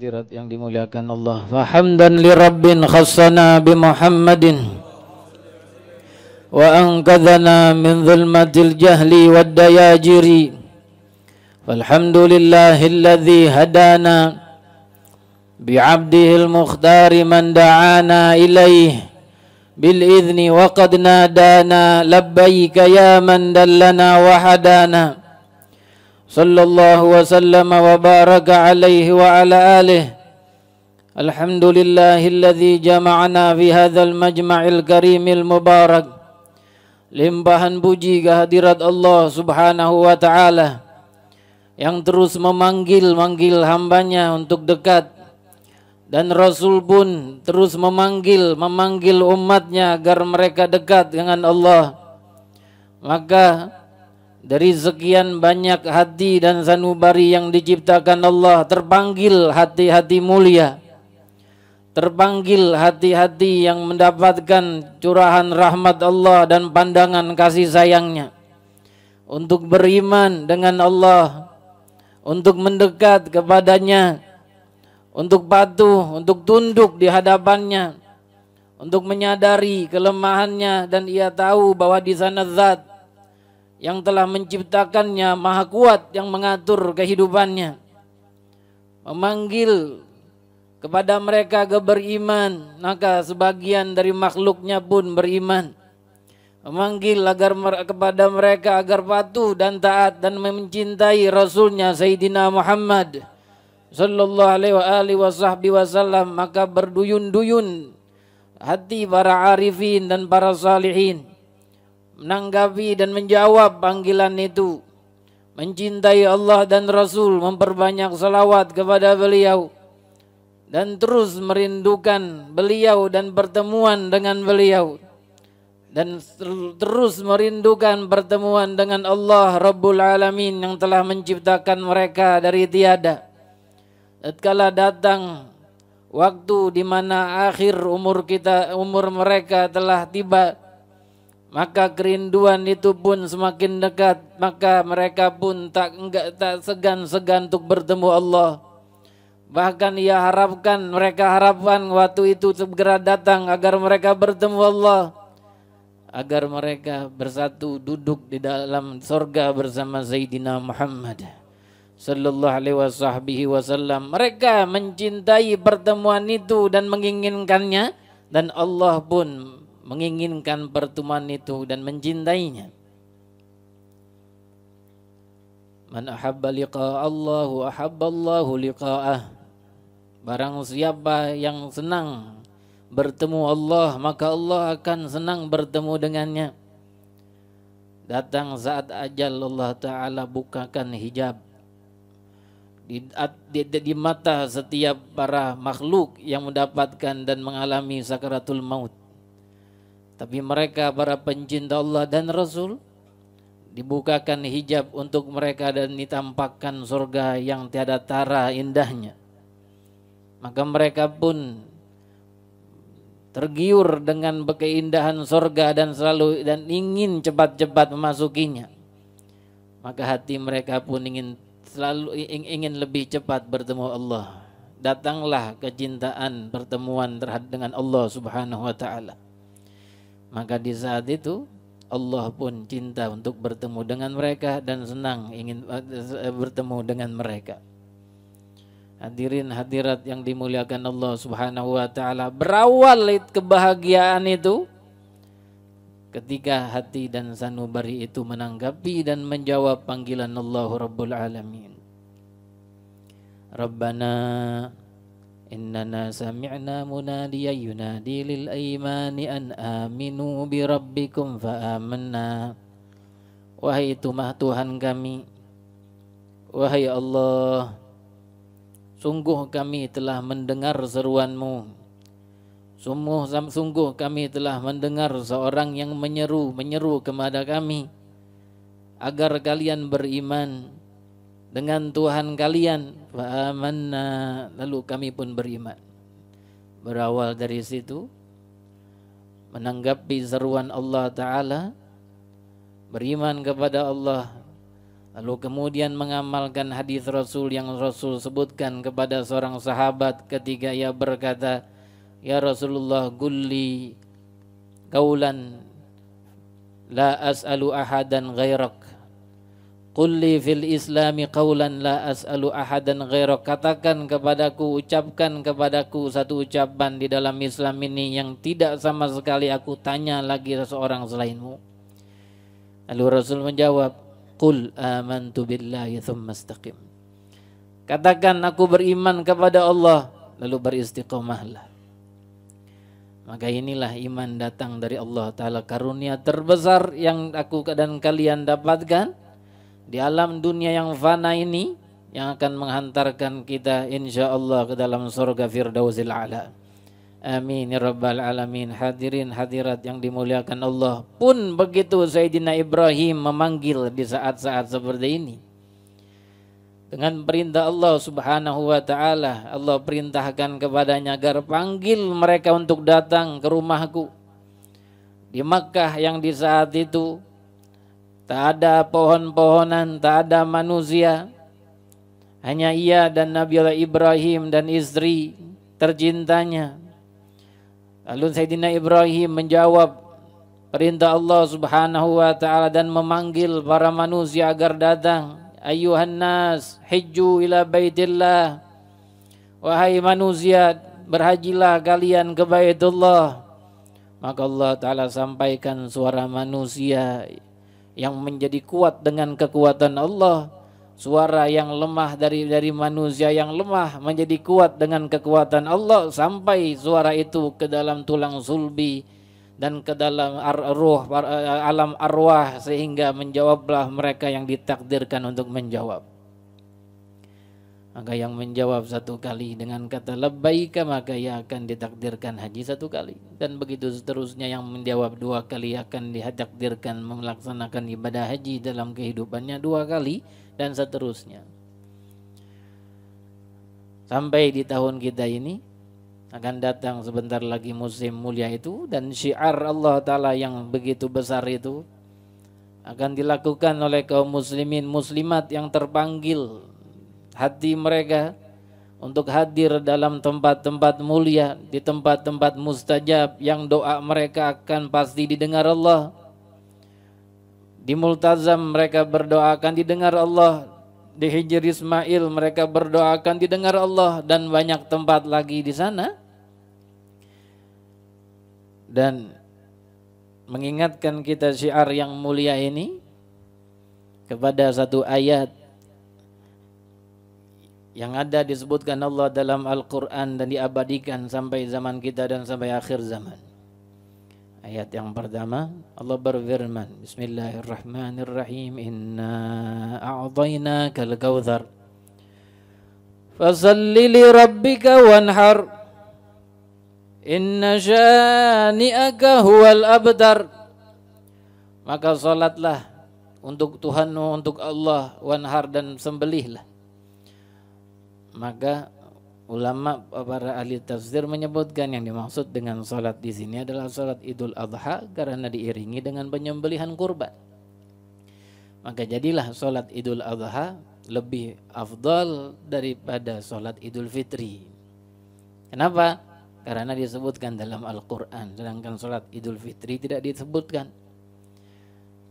hadirat yang dimuliakan Allah. Fa hamdan li rabbin khassana bi Muhammadin wa anqadhana min dhulmatil jahli wad dayajiri. Walhamdulillahilladzi hadana bi 'abdihil mukhtari man da'ana ilaih bil idzni wa qad nadana labbaika ya man dallana wa hadana. Sallallahu wa sallama wa baraka alaihi wa ala alihi. Alhamdulillahilladzi jama'ana fi hadzal majma'il karimil mubarak. Limpahan puji kehadirat Allah Subhanahu wa taala yang terus memanggil hambanya untuk dekat, dan Rasul pun terus memanggil umatnya agar mereka dekat dengan Allah. Maka dari sekian banyak hati dan sanubari yang diciptakan Allah, terpanggil hati-hati mulia, terpanggil hati-hati yang mendapatkan curahan rahmat Allah dan pandangan kasih sayangnya, untuk beriman dengan Allah, untuk mendekat kepadanya, untuk patuh, untuk tunduk di hadapannya, untuk menyadari kelemahannya, dan ia tahu bahwa di sana zat yang telah menciptakannya maha kuat yang mengatur kehidupannya. Memanggil kepada mereka agar beriman, maka sebagian dari makhluknya pun beriman. Memanggil kepada mereka agar patuh dan taat dan mencintai Rasulnya Sayyidina Muhammad sallallahu alaihi wasallam, maka berduyun-duyun hati para arifin dan para salihin menanggapi dan menjawab panggilan itu, mencintai Allah dan Rasul, memperbanyak salawat kepada beliau, dan terus merindukan beliau dan pertemuan dengan beliau, dan terus merindukan pertemuan dengan Allah Rabbul Alamin yang telah menciptakan mereka dari tiada. Tatkala datang waktu di mana akhir umur mereka telah tiba, maka kerinduan itu pun semakin dekat, maka mereka pun tak segan-segan untuk bertemu Allah. Bahkan mereka harapkan waktu itu segera datang agar mereka bertemu Allah, agar mereka bersatu duduk di dalam surga bersama Sayyidina Muhammad sallallahu alaihi wasallam. Mereka mencintai pertemuan itu dan menginginkannya, dan Allah pun menginginkan pertemuan itu dan mencintainya. Man ahabba liqa Allah wa ahabba Allahu liqa'ah. Barang siapa yang senang bertemu Allah, maka Allah akan senang bertemu dengannya. Datang saat ajal, Allah Ta'ala bukakan hijab di mata setiap para makhluk yang mendapatkan dan mengalami sakaratul maut. Tapi mereka para pencinta Allah dan Rasul, dibukakan hijab untuk mereka dan ditampakkan surga yang tiada tara indahnya. Maka mereka pun tergiur dengan keindahan surga dan ingin cepat-cepat memasukinya. Maka hati mereka pun ingin lebih cepat bertemu Allah. Datanglah kecintaan pertemuan dengan Allah Subhanahu wa taala. Maka di saat itu Allah pun cinta untuk bertemu dengan mereka dan senang ingin bertemu dengan mereka. Hadirin hadirat yang dimuliakan Allah Subhanahu wa taala, berawal kebahagiaan itu ketika hati dan sanubari itu menanggapi dan menjawab panggilan Allah Rabbul Alamin. Rabbana innana sami'na munadiyan yunadi lil aimani an aminu bi rabbikum fa amanna. Wahai Tuhan kami, wahai Allah, sungguh kami telah mendengar seruanmu. Sungguh kami telah mendengar seorang yang menyeru kepada kami agar kalian beriman dengan Tuhan kalian. Fa amanna, lalu kami pun beriman. Berawal dari situ, menanggapi seruan Allah Ta'ala, beriman kepada Allah, lalu kemudian mengamalkan hadis Rasul yang Rasul sebutkan kepada seorang sahabat ketika ia berkata, "Ya Rasulullah, gulli qaulan la as'alu ahadan ghairak. Qulli fil islami qaulan la as'alu ahadan ghairak." Katakan kepadaku, ucapkan kepadaku satu ucapan di dalam Islam ini yang tidak sama sekali aku tanya lagi seseorang selainmu. Lalu Rasul menjawab, "Qul amantu billahi tsumma istaqim." Katakan aku beriman kepada Allah, lalu beristiqomahlah. Maka inilah iman datang dari Allah Ta'ala, karunia terbesar yang aku dan kalian dapatkan di alam dunia yang fana ini, yang akan menghantarkan kita insyaallah ke dalam surga Firdausil A'la. Amin ya rabbal alamin. Hadirin hadirat yang dimuliakan Allah, pun begitu Sayyidina Ibrahim memanggil di saat-saat seperti ini. Dengan perintah Allah Subhanahu wa taala, Allah perintahkan kepadanya agar panggil mereka untuk datang ke rumahku. Di Makkah yang di saat itu tak ada pohon-pohonan, tak ada manusia. Hanya ia dan Nabiullah Ibrahim dan istri tercintanya. Lalu Sayyidina Ibrahim menjawab perintah Allah Subhanahu wa taala dan memanggil para manusia agar datang. Ayuhan nas, hijju ila baitillah. Wahai manusia, berhajilah kalian ke Baitullah. Maka Allah Ta'ala sampaikan suara manusia yang menjadi kuat dengan kekuatan Allah, suara yang lemah dari manusia yang lemah menjadi kuat dengan kekuatan Allah, sampai suara itu ke dalam tulang sulbi dan ke dalam alam arwah, sehingga menjawablah mereka yang ditakdirkan untuk menjawab. Maka yang menjawab satu kali dengan kata labbaika, maka ia akan ditakdirkan haji satu kali. Dan begitu seterusnya, yang menjawab dua kali akan ditakdirkan melaksanakan ibadah haji dalam kehidupannya dua kali, dan seterusnya. Sampai di tahun kita ini akan datang sebentar lagi musim mulia itu, dan syiar Allah Ta'ala yang begitu besar itu akan dilakukan oleh kaum muslimin muslimat yang terpanggil hati mereka untuk hadir dalam tempat-tempat mulia, di tempat-tempat mustajab yang doa mereka akan pasti didengar Allah. Di Multazam mereka berdoa akan didengar Allah, di Hijr Ismail mereka berdoa akan didengar Allah, dan banyak tempat lagi di sana. Dan mengingatkan kita syiar yang mulia ini kepada satu ayat yang ada disebutkan Allah dalam Al-Quran dan diabadikan sampai zaman kita dan sampai akhir zaman. Ayat yang pertama, Allah berfirman, Bismillahirrahmanirrahim, Inna a'tainakal kautsar fasalli li rabbika wanhar inna syani'aka huwal abtar. Maka salatlah untuk Tuhanmu, untuk Allah, wanhar, dan sembelihlah. Maka ulama para ahli tafsir menyebutkan yang dimaksud dengan salat di sini adalah salat Idul Adha, karena diiringi dengan penyembelihan kurban. Maka jadilah salat Idul Adha lebih afdal daripada salat Idul Fitri. Kenapa? Karena disebutkan dalam Al-Quran, sedangkan salat Idul Fitri tidak disebutkan.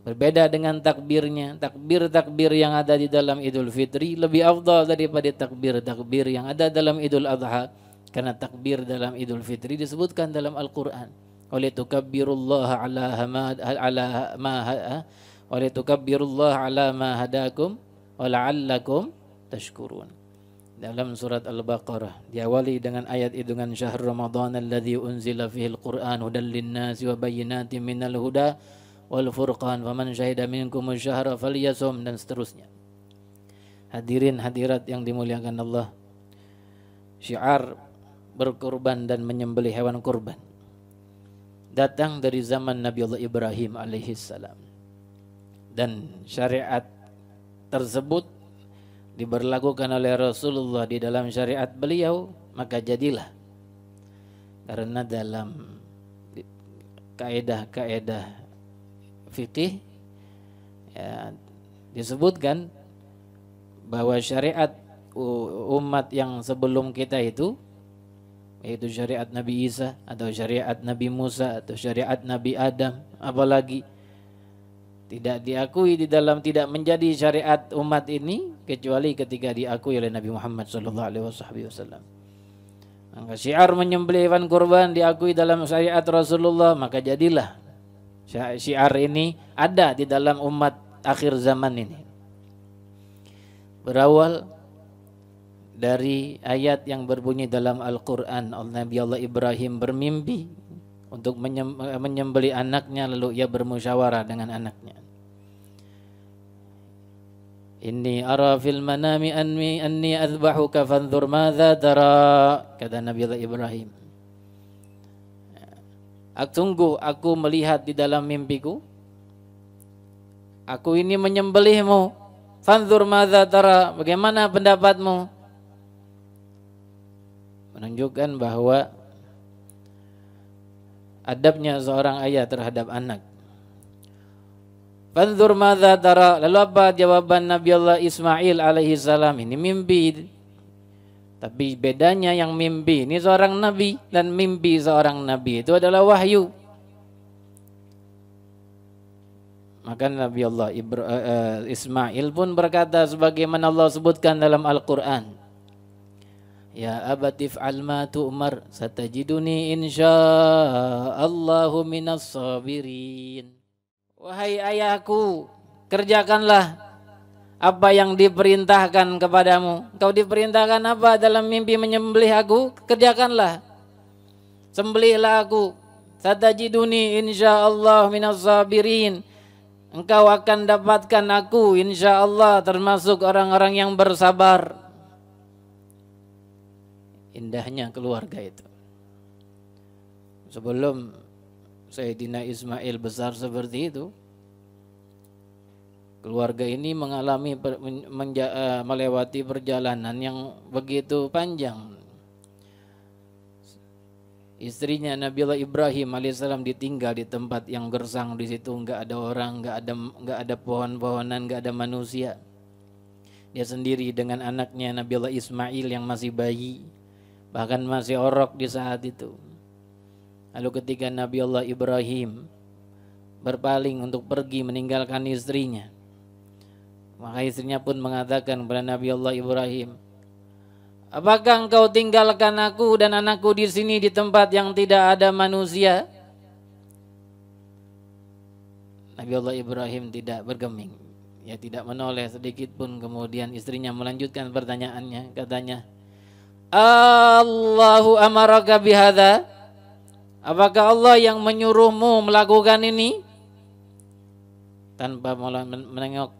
Berbeda dengan takbirnya, takbir yang ada di dalam Idul Fitri lebih afdal daripada takbir yang ada dalam Idul Adha, karena takbir dalam Idul Fitri disebutkan dalam Al-Quran. Walitukabbirullaha ala ma hadakum wa la'allakum tashkurun. Dalam surat Al-Baqarah diawali dengan ayat itu, dengan syahr Ramadan alladzi unzila fihi al-Qur'an hudan lin-nasi wa bayyinatin minal huda wal furqan faman syahida minkum asy-syahra falyasum, dan seterusnya. Hadirin hadirat yang dimuliakan Allah, syiar berkurban dan menyembelih hewan kurban datang dari zaman Nabi Allah Ibrahim alaihissalam, dan syariat tersebut diberlakukan oleh Rasulullah di dalam syariat beliau. Maka jadilah, karena dalam kaedah-kaedah fikih ya, disebutkan bahwa syariat umat yang sebelum kita itu, yaitu syariat Nabi Isa atau syariat Nabi Musa atau syariat Nabi Adam, apalagi tidak diakui di dalam, tidak menjadi syariat umat ini kecuali ketika diakui oleh Nabi Muhammad SAW. Maka syiar menyembelih hewan kurban diakui dalam syariat Rasulullah, maka jadilah syiar ini ada di dalam umat akhir zaman ini. Berawal dari ayat yang berbunyi dalam Al-Quran, Nabi Allah Ibrahim bermimpi untuk menyembelih anaknya, lalu ia bermusyawarah dengan anaknya. Inni ara fil manami anni azbahuka fanzur madza tara, kata Nabi Allah Ibrahim. Sungguh aku melihat di dalam mimpiku, aku ini menyembelihmu. Fanzur madza tara, bagaimana pendapatmu? Menunjukkan bahwa adabnya seorang ayah terhadap anak. Fanzur madza tara, lalu apa jawaban Nabi Allah Ismail alaihi salam? Ini mimpi. Tapi bedanya yang mimpi ini seorang nabi dan mimpi seorang nabi itu adalah wahyu. Maka Nabi Allah Ismail pun berkata sebagaimana Allah sebutkan dalam Al-Quran, ya abati fa'al ma tu'mar satajiduni insyaallahu minas sabirin. Wahai ayahku, kerjakanlah apa yang diperintahkan kepadamu. Kau diperintahkan apa dalam mimpi menyembelih aku? Kerjakanlah. Sembelihlah aku. Satajiduni insyaallah minas sabirin. Engkau akan dapatkan aku insyaallah termasuk orang-orang yang bersabar. Indahnya keluarga itu. Sebelum Sayyidina Ismail besar seperti itu, keluarga ini mengalami melewati perjalanan yang begitu panjang. Istrinya Nabiullah Ibrahim alaihissalam ditinggal di tempat yang gersang, di situ nggak ada orang, nggak ada pohon-pohonan, nggak ada manusia. Dia sendiri dengan anaknya Nabiullah Ismail yang masih bayi, bahkan masih orok di saat itu. Lalu ketika Nabi Allah Ibrahim berpaling untuk pergi meninggalkan istrinya, maka istrinya pun mengatakan kepada Nabi Allah Ibrahim, apakah engkau tinggalkan aku dan anakku di sini di tempat yang tidak ada manusia? Nabi Allah Ibrahim tidak bergeming, ya tidak menoleh sedikit pun. Kemudian istrinya melanjutkan pertanyaannya, katanya, Allahu amaraka bihadza? Apakah Allah yang menyuruhmu melakukan ini? Tanpa menengok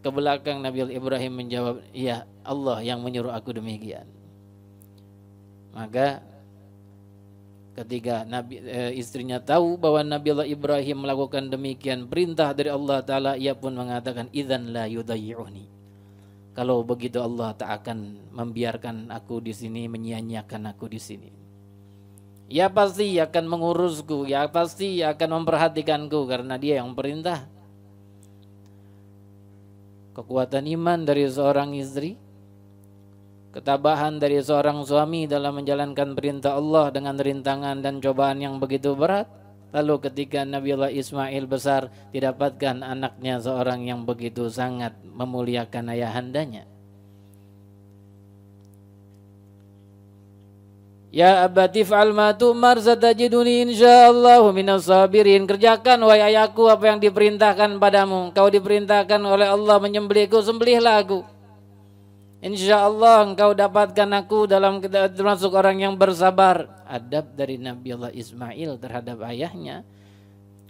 ke belakang, Nabi Ibrahim menjawab, iya, Allah yang menyuruh aku demikian. Maka ketika istrinya tahu bahwa Nabi Allah Ibrahim melakukan demikian perintah dari Allah Ta'ala, ia pun mengatakan, idzan la yudayyi'uni. Kalau begitu Allah tak akan membiarkan aku di sini, menyia-nyiakan aku di sini. Ya pasti akan mengurusku, ya pasti akan memperhatikanku karena dia yang perintah. Kekuatan iman dari seorang istri, ketabahan dari seorang suami dalam menjalankan perintah Allah dengan rintangan dan cobaan yang begitu berat. Lalu ketika Nabi Allah Ismail besar, didapatkan anaknya seorang yang begitu sangat memuliakan ayahandanya. Ya abati fa'al ma tu'mar satajiduni insyaallahu minas sabirin. Kerjakan wahai ayahku apa yang diperintahkan padamu. Kau diperintahkan oleh Allah menyembelihku, sembelihlah aku. Insyaallah engkau dapatkan aku dalam termasuk orang yang bersabar. Adab dari Nabi Allah Ismail terhadap ayahnya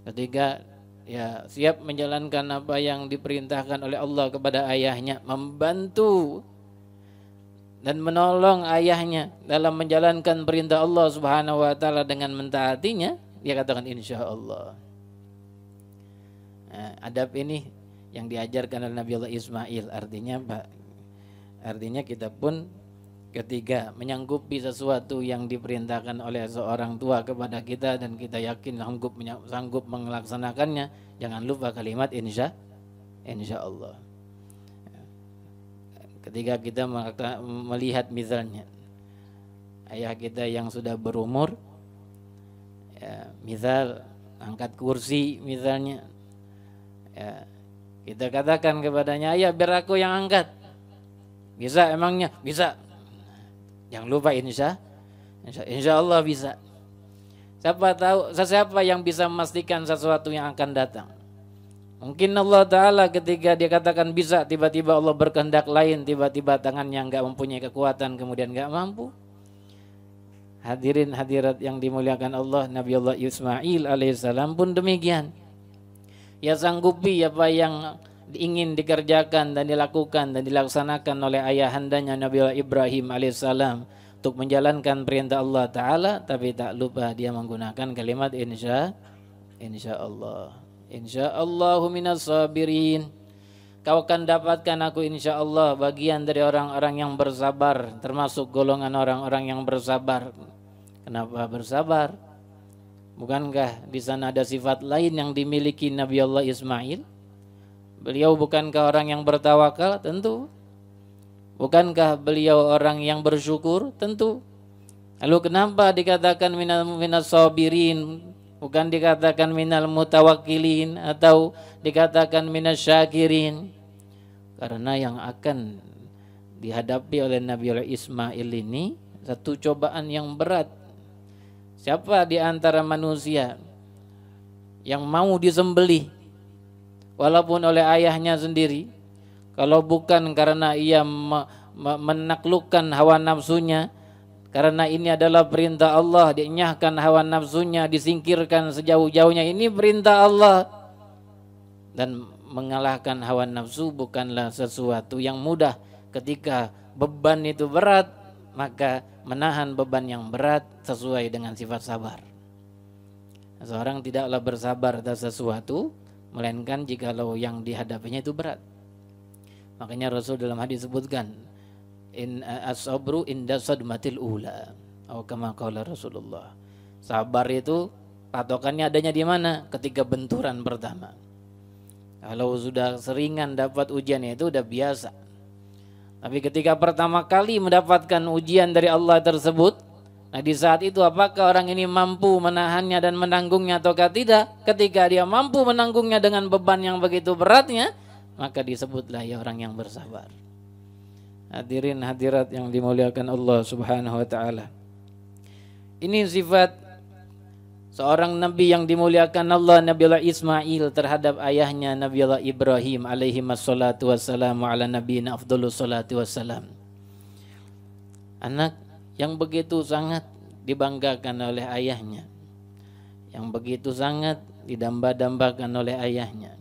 ketika ya siap menjalankan apa yang diperintahkan oleh Allah kepada ayahnya, membantu dan menolong ayahnya dalam menjalankan perintah Allah Subhanahu wa taala dengan mentaatinya, dia katakan insyaallah. Nah, adab ini yang diajarkan oleh Nabi Allah Ismail. Artinya Pak, artinya kita pun ketika menyanggupi sesuatu yang diperintahkan oleh seorang tua kepada kita dan kita yakin sanggup melaksanakannya, jangan lupa kalimat insya Allah. Ketika kita melihat misalnya ayah kita yang sudah berumur, ya, misal angkat kursi misalnya, ya, kita katakan kepadanya, ayah biar aku yang angkat. Bisa emangnya? Bisa. Jangan lupa insya Allah bisa. Siapa yang bisa memastikan sesuatu yang akan datang? Mungkin Allah Ta'ala ketika dia katakan bisa, tiba-tiba Allah berkehendak lain, tiba-tiba tangannya enggak mempunyai kekuatan, kemudian enggak mampu. Hadirin hadirat yang dimuliakan Allah, Nabi Allah Ismail alaihissalam pun demikian. Ya sanggupi apa yang ingin dikerjakan dan dilakukan dan dilaksanakan oleh ayahandanya Nabi Allah Ibrahim alaihissalam untuk menjalankan perintah Allah Ta'ala, tapi tak lupa dia menggunakan kalimat insya Allah. Insyaallahu minas sabirin. Kau akan dapatkan aku insya Allah bagian dari orang-orang yang bersabar, termasuk golongan orang-orang yang bersabar. Kenapa bersabar? Bukankah di sana ada sifat lain yang dimiliki Nabi Allah Ismail? Beliau bukankah orang yang bertawakal? Tentu. Bukankah beliau orang yang bersyukur? Tentu. Lalu kenapa dikatakan minas sabirin? Bukan dikatakan minal mutawakkilin atau dikatakan minas syakirin? Karena yang akan dihadapi oleh Nabi Allah Ismail ini satu cobaan yang berat. Siapa di antara manusia yang mau disembelih walaupun oleh ayahnya sendiri, kalau bukan karena ia menaklukkan hawa nafsunya, karena ini adalah perintah Allah, dienyahkan hawa nafsunya, disingkirkan sejauh-jauhnya, ini perintah Allah. Dan mengalahkan hawa nafsu bukanlah sesuatu yang mudah. Ketika beban itu berat, maka menahan beban yang berat sesuai dengan sifat sabar. Seorang tidaklah bersabar atas sesuatu, melainkan jikalau yang dihadapinya itu berat. Makanya Rasul dalam hadis sebutkan, as-sabru inda sadmatil ula, atau kama qala Rasulullah. Sabar itu patokannya adanya di mana? Ketika benturan pertama. Kalau sudah seringan dapat ujiannya itu udah biasa. Tapi ketika pertama kali mendapatkan ujian dari Allah tersebut, nah di saat itu apakah orang ini mampu menahannya dan menanggungnya ataukah tidak? Ketika dia mampu menanggungnya dengan beban yang begitu beratnya, maka disebutlah ya orang yang bersabar. Hadirin hadirat yang dimuliakan Allah Subhanahu wa taala. Ini sifat seorang nabi yang dimuliakan Allah, Nabi Allah Ismail terhadap ayahnya Nabi Allah Ibrahim alaihi wassalatu wassalamu ala nabiyina afdhalus salatu wassalam. Anak yang begitu sangat dibanggakan oleh ayahnya, yang begitu sangat didamba-dambakan oleh ayahnya,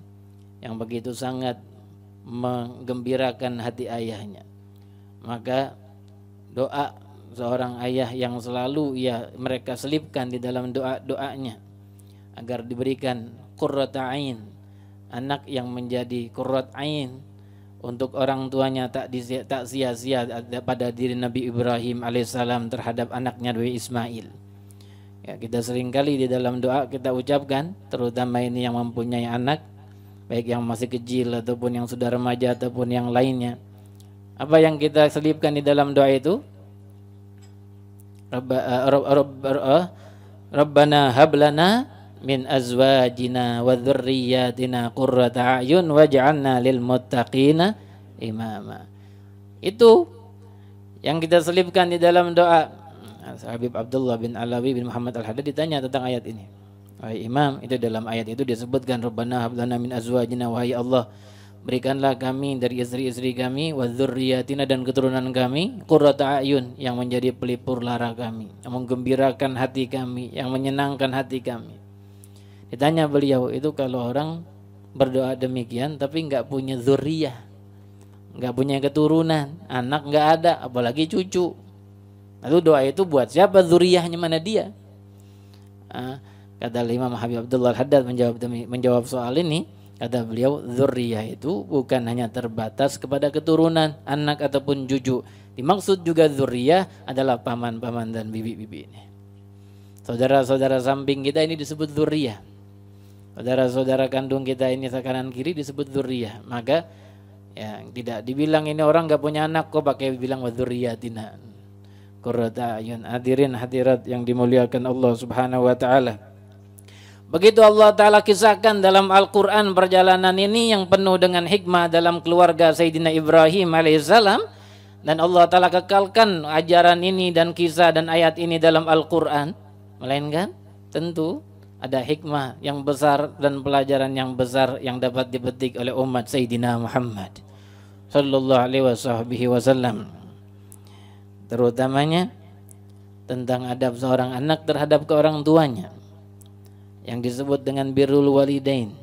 yang begitu sangat menggembirakan hati ayahnya. Maka doa seorang ayah yang selalu mereka selipkan di dalam doa-doanya agar diberikan qurrat ain, anak yang menjadi qurrat ain untuk orang tuanya, tak sia-sia pada diri Nabi Ibrahim alaihissalam terhadap anaknya Nabi Ismail. Ya, kita seringkali di dalam doa kita ucapkan, terutama ini yang mempunyai anak, baik yang masih kecil ataupun yang sudah remaja ataupun yang lainnya. Apa yang kita selipkan di dalam doa itu? Rabbana hablana min azwajina wa dzurriyyatina qurrata a'yun waj'alna lil muttaqina imama. Itu yang kita selipkan di dalam doa. Habib Abdullah bin Alawi bin Muhammad Al-Haddad ditanya tentang ayat ini. Wahai Imam, itu dalam ayat itu disebutkan Rabbana hablana min azwajina, wahai Allah, berikanlah kami dari istri-istri kami, wa dzurriyyatina dan keturunan kami, qurrata a'yun yang menjadi pelipur lara kami, yang menggembirakan hati kami, yang menyenangkan hati kami. Ditanya beliau, itu kalau orang berdoa demikian tapi enggak punya dzurriyah, enggak punya keturunan, anak enggak ada, apalagi cucu. Lalu doa itu buat siapa? Dzurriyahnya mana dia? Kata Imam Habib Abdullah Al-Haddad menjawab soal ini, kata beliau, dzurriyah itu bukan hanya terbatas kepada keturunan, anak ataupun cucu. Dimaksud juga dzurriyah adalah paman-paman dan bibi-bibi ini. Saudara-saudara samping kita ini disebut dzurriyah. saudara-saudara kandung kita ini kanan kiri disebut dzurriyyah. Maka ya tidak dibilang ini orang enggak punya anak kok pakai bilang wadzurriyyatina. Qurrata ayun. Hadirin hadirat yang dimuliakan Allah Subhanahu wa taala. Begitu Allah taala kisahkan dalam Al-Qur'an perjalanan ini yang penuh dengan hikmah dalam keluarga Sayyidina Ibrahim alaihissalam, dan Allah taala kekalkan ajaran ini dan kisah dan ayat ini dalam Al-Qur'an, melainkan tentu ada hikmah yang besar dan pelajaran yang besar yang dapat dipetik oleh umat Sayyidina Muhammad sallallahu alaihi wasallam, terutamanya tentang adab seorang anak terhadap ke orang tuanya yang disebut dengan birrul walidain,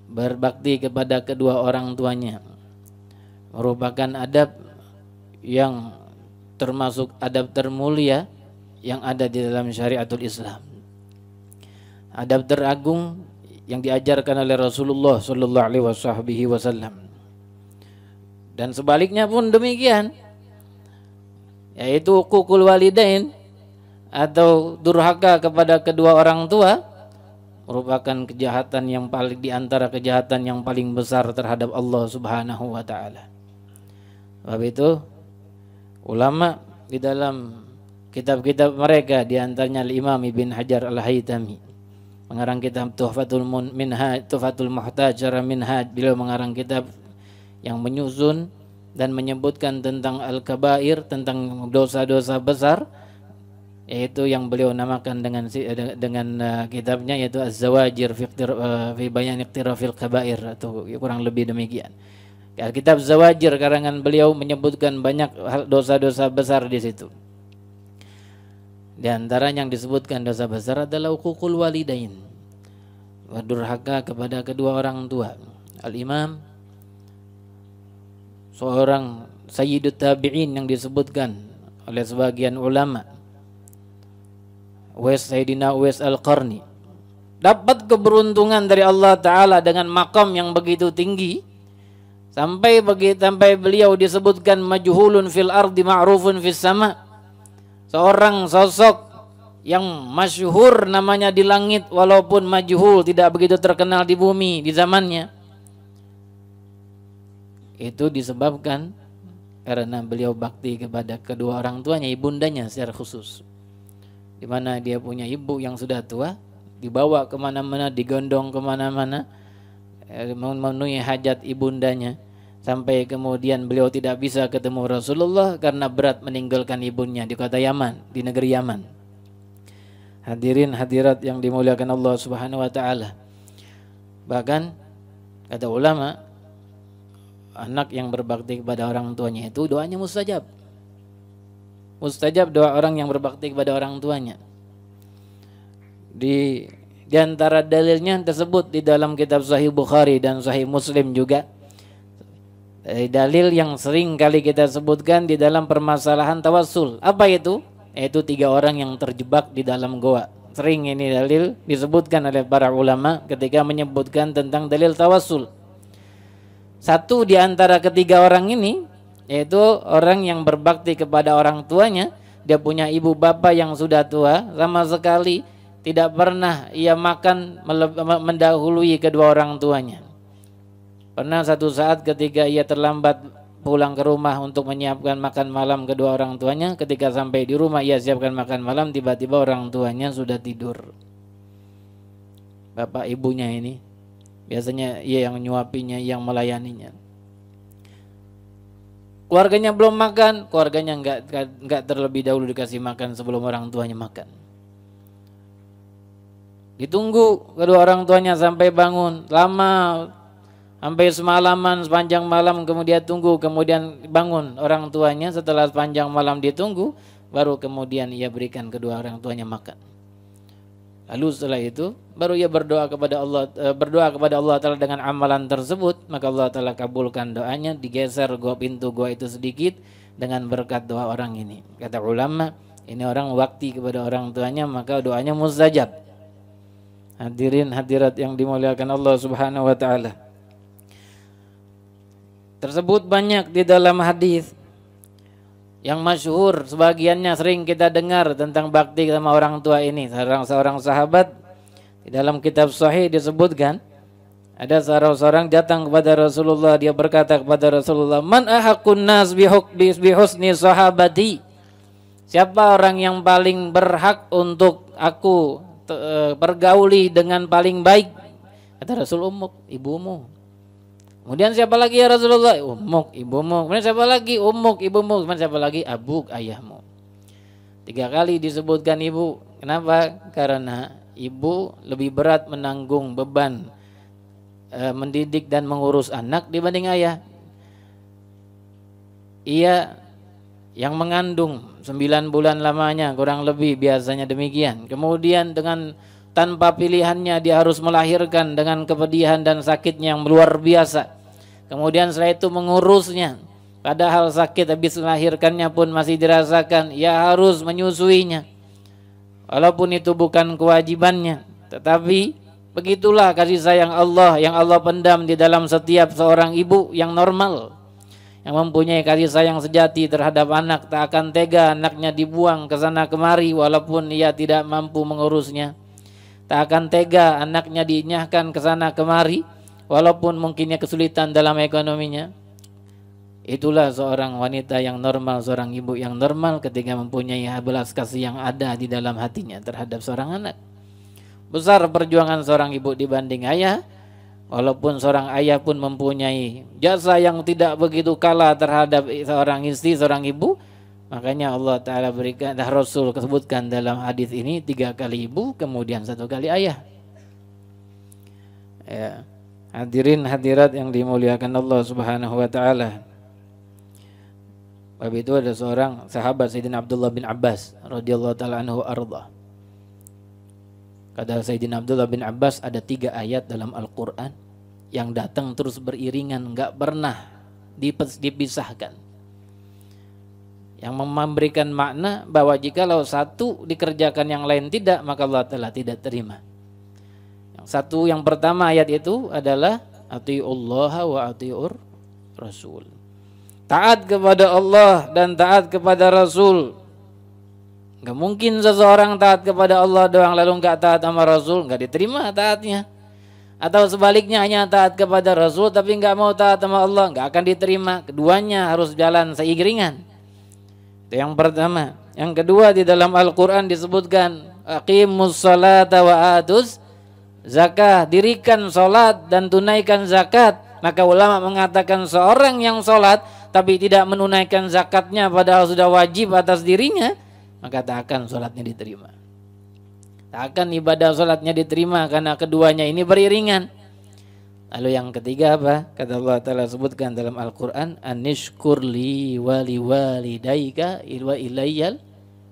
berbakti kepada kedua orang tuanya, merupakan adab yang termasuk adab termulia yang ada di dalam syariatul Islam, adab teragung yang diajarkan oleh Rasulullah sallallahu alaihi wasallam. Dan sebaliknya pun demikian, yaitu uququl walidain atau durhaka kepada kedua orang tua merupakan kejahatan yang paling di antara kejahatan yang paling besar terhadap Allah Subhanahu wa taala. Sebab itu ulama di dalam kitab-kitab mereka, di antaranya Imam Ibn Hajar Al-Haytami mengarang kitab Tuhfatul Muhtaj Syarah Minhaj, beliau mengarang kitab yang menyusun dan menyebutkan tentang al-kabair, tentang dosa-dosa besar, yaitu yang beliau namakan dengan kitabnya yaitu Az-Zawajir fi Bayan Iqtirafil Kabair, atau kurang lebih demikian. Kitab Zawajir karangan beliau menyebutkan banyak dosa-dosa besar di situ. Di antara yang disebutkan dosa besar adalah uququl walidain, berdurhaka kepada kedua orang tua. Al-Imam, seorang sayyidut tabi'in yang disebutkan oleh sebagian ulama, Sayyidina Uwais Al-Qarni, dapat keberuntungan dari Allah Ta'ala dengan makam yang begitu tinggi, sampai beliau disebutkan majhulun fil ardi ma'rufun fis sama, seorang sosok yang masyhur namanya di langit walaupun majhul, tidak begitu terkenal di bumi di zamannya. Itu disebabkan karena beliau bakti kepada kedua orang tuanya, ibundanya secara khusus, di mana dia punya ibu yang sudah tua, dibawa kemana-mana, digondong kemana-mana, memenuhi hajat ibundanya, sampai kemudian beliau tidak bisa ketemu Rasulullah karena berat meninggalkan ibunya di kota Yaman, di negeri Yaman. Hadirin hadirat yang dimuliakan Allah Subhanahu wa taala. Bahkan kata ulama, anak yang berbakti kepada orang tuanya itu doanya mustajab. Mustajab doa orang yang berbakti kepada orang tuanya. Di antara dalilnya tersebut di dalam kitab Sahih Bukhari dan Sahih Muslim juga. Dalil yang sering kali kita sebutkan di dalam permasalahan tawassul. Apa itu? Yaitu 3 orang yang terjebak di dalam goa. Sering ini dalil disebutkan oleh para ulama ketika menyebutkan tentang dalil tawassul. Satu di antara ketiga orang ini, yaitu orang yang berbakti kepada orang tuanya, dia punya ibu bapak yang sudah tua, sama sekali tidak pernah ia makan mendahului kedua orang tuanya. Pernah satu saat ketika ia terlambat pulang ke rumah untuk menyiapkan makan malam kedua orang tuanya, ketika sampai di rumah ia siapkan makan malam, tiba-tiba orang tuanya sudah tidur. Bapak ibunya ini, biasanya ia yang menyuapinya, yang melayaninya. Keluarganya belum makan, keluarganya enggak terlebih dahulu dikasih makan sebelum orang tuanya makan. Ditunggu kedua orang tuanya sampai bangun, lama, sampai semalaman, sepanjang malam, kemudian tunggu, kemudian bangun orang tuanya. Setelah sepanjang malam ditunggu, baru kemudian ia berikan kedua orang tuanya makan. Lalu setelah itu baru ia berdoa kepada Allah Ta'ala dengan amalan tersebut, maka Allah Ta'ala kabulkan doanya, digeser pintu gua itu sedikit dengan berkat doa orang ini. Kata ulama, ini orang wakti kepada orang tuanya, maka doanya mustajab. Hadirin hadirat yang dimuliakan Allah Subhanahu wa taala. Tersebut banyak di dalam hadis yang masyhur, sebagiannya sering kita dengar tentang bakti sama orang tua ini. Seorang sahabat Di dalam kitab Sahih disebutkan ada seorang datang kepada Rasulullah, dia berkata kepada Rasulullah, "Man ahaqqun nas bihusni sahabati?" Siapa orang yang paling berhak untuk aku pergauli dengan paling baik? Kata Rasul, ummuk, ibumu. Kemudian siapa lagi ya Rasulullah? Ummuk, ibumu. Kemudian siapa lagi? Ummuk, ibumu. Kemudian siapa lagi? Abuk, ayahmu. 3 kali disebutkan ibu. Kenapa? Karena ibu lebih berat menanggung beban mendidik dan mengurus anak dibanding ayah. Ia yang mengandung 9 bulan lamanya, kurang lebih biasanya demikian. Kemudian dengan tanpa pilihannya dia harus melahirkan dengan kepedihan dan sakitnya yang luar biasa. Kemudian setelah itu mengurusnya, padahal sakit habis melahirkannya pun masih dirasakan. Ia harus menyusuinya, walaupun itu bukan kewajibannya. Tetapi begitulah kasih sayang Allah yang Allah pendam di dalam setiap seorang ibu yang normal, yang mempunyai kasih sayang sejati terhadap anak. Tak akan tega anaknya dibuang ke sana kemari walaupun ia tidak mampu mengurusnya. Tak akan tega anaknya dinyahkan ke sana kemari walaupun mungkinnya kesulitan dalam ekonominya. Itulah seorang wanita yang normal, seorang ibu yang normal ketika mempunyai belas kasih yang ada di dalam hatinya terhadap seorang anak. Besar perjuangan seorang ibu dibanding ayah, walaupun seorang ayah pun mempunyai jasa yang tidak begitu kalah terhadap seorang istri, seorang ibu. Makanya Allah Ta'ala berikan, Rasul sebutkan dalam hadis ini 3 kali ibu, kemudian 1 kali ayah. Ya. Hadirin hadirat yang dimuliakan Allah Subhanahu wa Ta'ala. Bab itu ada seorang sahabat Sayyidina Abdullah bin Abbas radhiyallahu ta'ala anhu arda. Kata Sayyidina Abdullah bin Abbas, ada 3 ayat dalam Al-Quran yang datang terus beriringan, enggak pernah dipisahkan, yang memberikan makna bahwa jikalau satu dikerjakan yang lain tidak, maka Allah Ta'ala tidak terima. Yang pertama ayat itu adalah atiullaha wa atiur rasul. Taat kepada Allah dan taat kepada Rasul. Gak mungkin seseorang taat kepada Allah doang lalu gak taat sama Rasul, gak diterima taatnya. Atau sebaliknya hanya taat kepada Rasul tapi gak mau taat sama Allah, gak akan diterima. Keduanya harus jalan seiringan. Itu yang pertama. Yang kedua, di dalam Al-Quran disebutkan aqimus salata wa atuz zakah, dirikan salat dan tunaikan zakat. Maka ulama mengatakan seorang yang salat tapi tidak menunaikan zakatnya padahal sudah wajib atas dirinya, maka tak akan salatnya diterima. Tak akan ibadah salatnya diterima karena keduanya ini beriringan. Lalu yang ketiga apa? Kata Allah Ta'ala sebutkan dalam Al-Quran, anishkurli wali walidaika wa ilayyal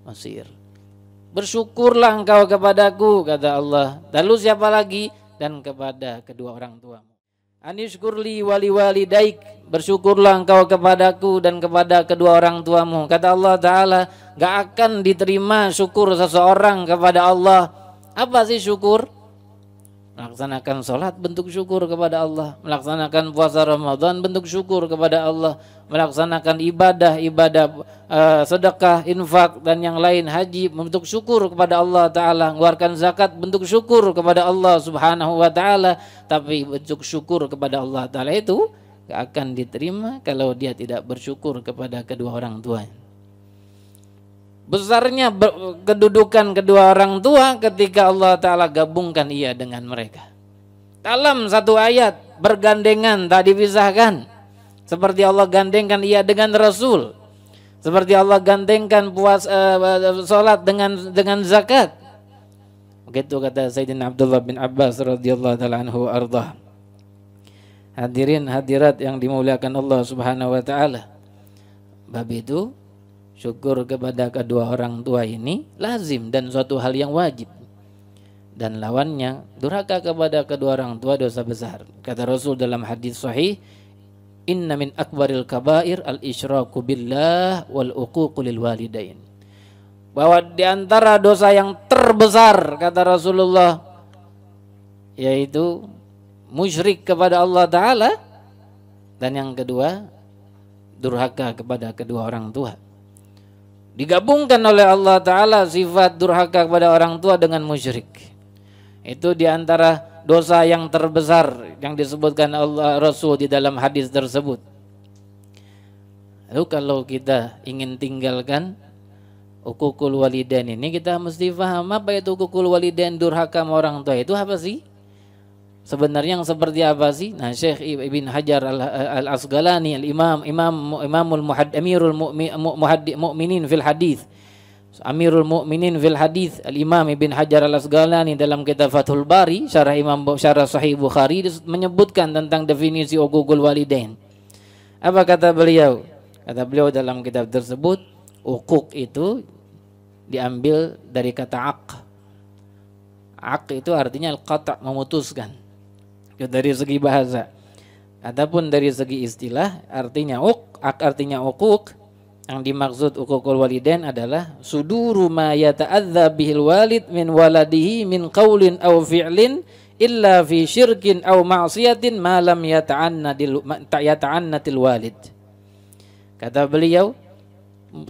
masir. Bersyukurlah engkau kepadaku, kata Allah. Lalu siapa lagi? Dan kepada kedua orang tuamu. Anishkurli wali walidaik, bersyukurlah engkau kepadaku dan kepada kedua orang tuamu. Kata Allah Ta'ala, gak akan diterima syukur seseorang kepada Allah. Apa sih syukur? Melaksanakan sholat bentuk syukur kepada Allah, melaksanakan puasa Ramadan bentuk syukur kepada Allah, melaksanakan ibadah sedekah, infak dan yang lain, haji bentuk syukur kepada Allah Ta'ala, mengeluarkan zakat bentuk syukur kepada Allah Subhanahu wa Ta'ala. Tapi bentuk syukur kepada Allah Ta'ala itu gak akan diterima kalau dia tidak bersyukur kepada kedua orang tuanya. Besarnya kedudukan kedua orang tua ketika Allah Ta'ala gabungkan ia dengan mereka dalam satu ayat, bergandengan, tak dipisahkan. Seperti Allah gandengkan ia dengan Rasul, seperti Allah gandengkan sholat dengan zakat. Begitu kata Sayyidina Abdullah bin Abbas radhiyallahu ta'ala anhu ardah. Hadirin hadirat yang dimuliakan Allah Subhanahu wa Ta'ala. Bab itu syukur kepada kedua orang tua ini lazim dan suatu hal yang wajib. Dan lawannya, durhaka kepada kedua orang tua dosa besar. Kata Rasul dalam hadis sahih, inna min akbaril kabair al-isyraku billah wal uququ lil walidain. Bahwa di antara dosa yang terbesar, kata Rasulullah, yaitu musyrik kepada Allah Ta'ala. Dan yang kedua, durhaka kepada kedua orang tua. Digabungkan oleh Allah Ta'ala sifat durhaka kepada orang tua dengan musyrik. Itu diantara dosa yang terbesar yang disebutkan Allah Rasul di dalam hadis tersebut. Lalu kalau kita ingin tinggalkan uququl walidain ini, kita mesti paham apa itu uququl walidain, durhaka sama orang tua itu apa sih? Sebenarnya yang seperti apa sih? Nah, Syekh Ibn Hajar Al-Asqalani, Amirul Mu'minin fil Hadis, Amirul Mu'minin fil Hadis, Al-Imam Ibn Hajar Al-Asqalani dalam kitab Fathul Bari, syarah Sahih Bukhari, menyebutkan tentang definisi uququl walidain. Apa kata beliau? Kata beliau dalam kitab tersebut, uquq itu diambil dari kata aq. Aq itu artinya al-qata', memutuskan. Itu dari segi bahasa. Adapun dari segi istilah artinya artinya uquq, yang dimaksud uququl walidain adalah suduru ma yata'adza bihil walid min waladihi min qaulin aw fi'lin illa fi syirkin aw ma'siyatin ma lam yata'annatil walid. Kata beliau,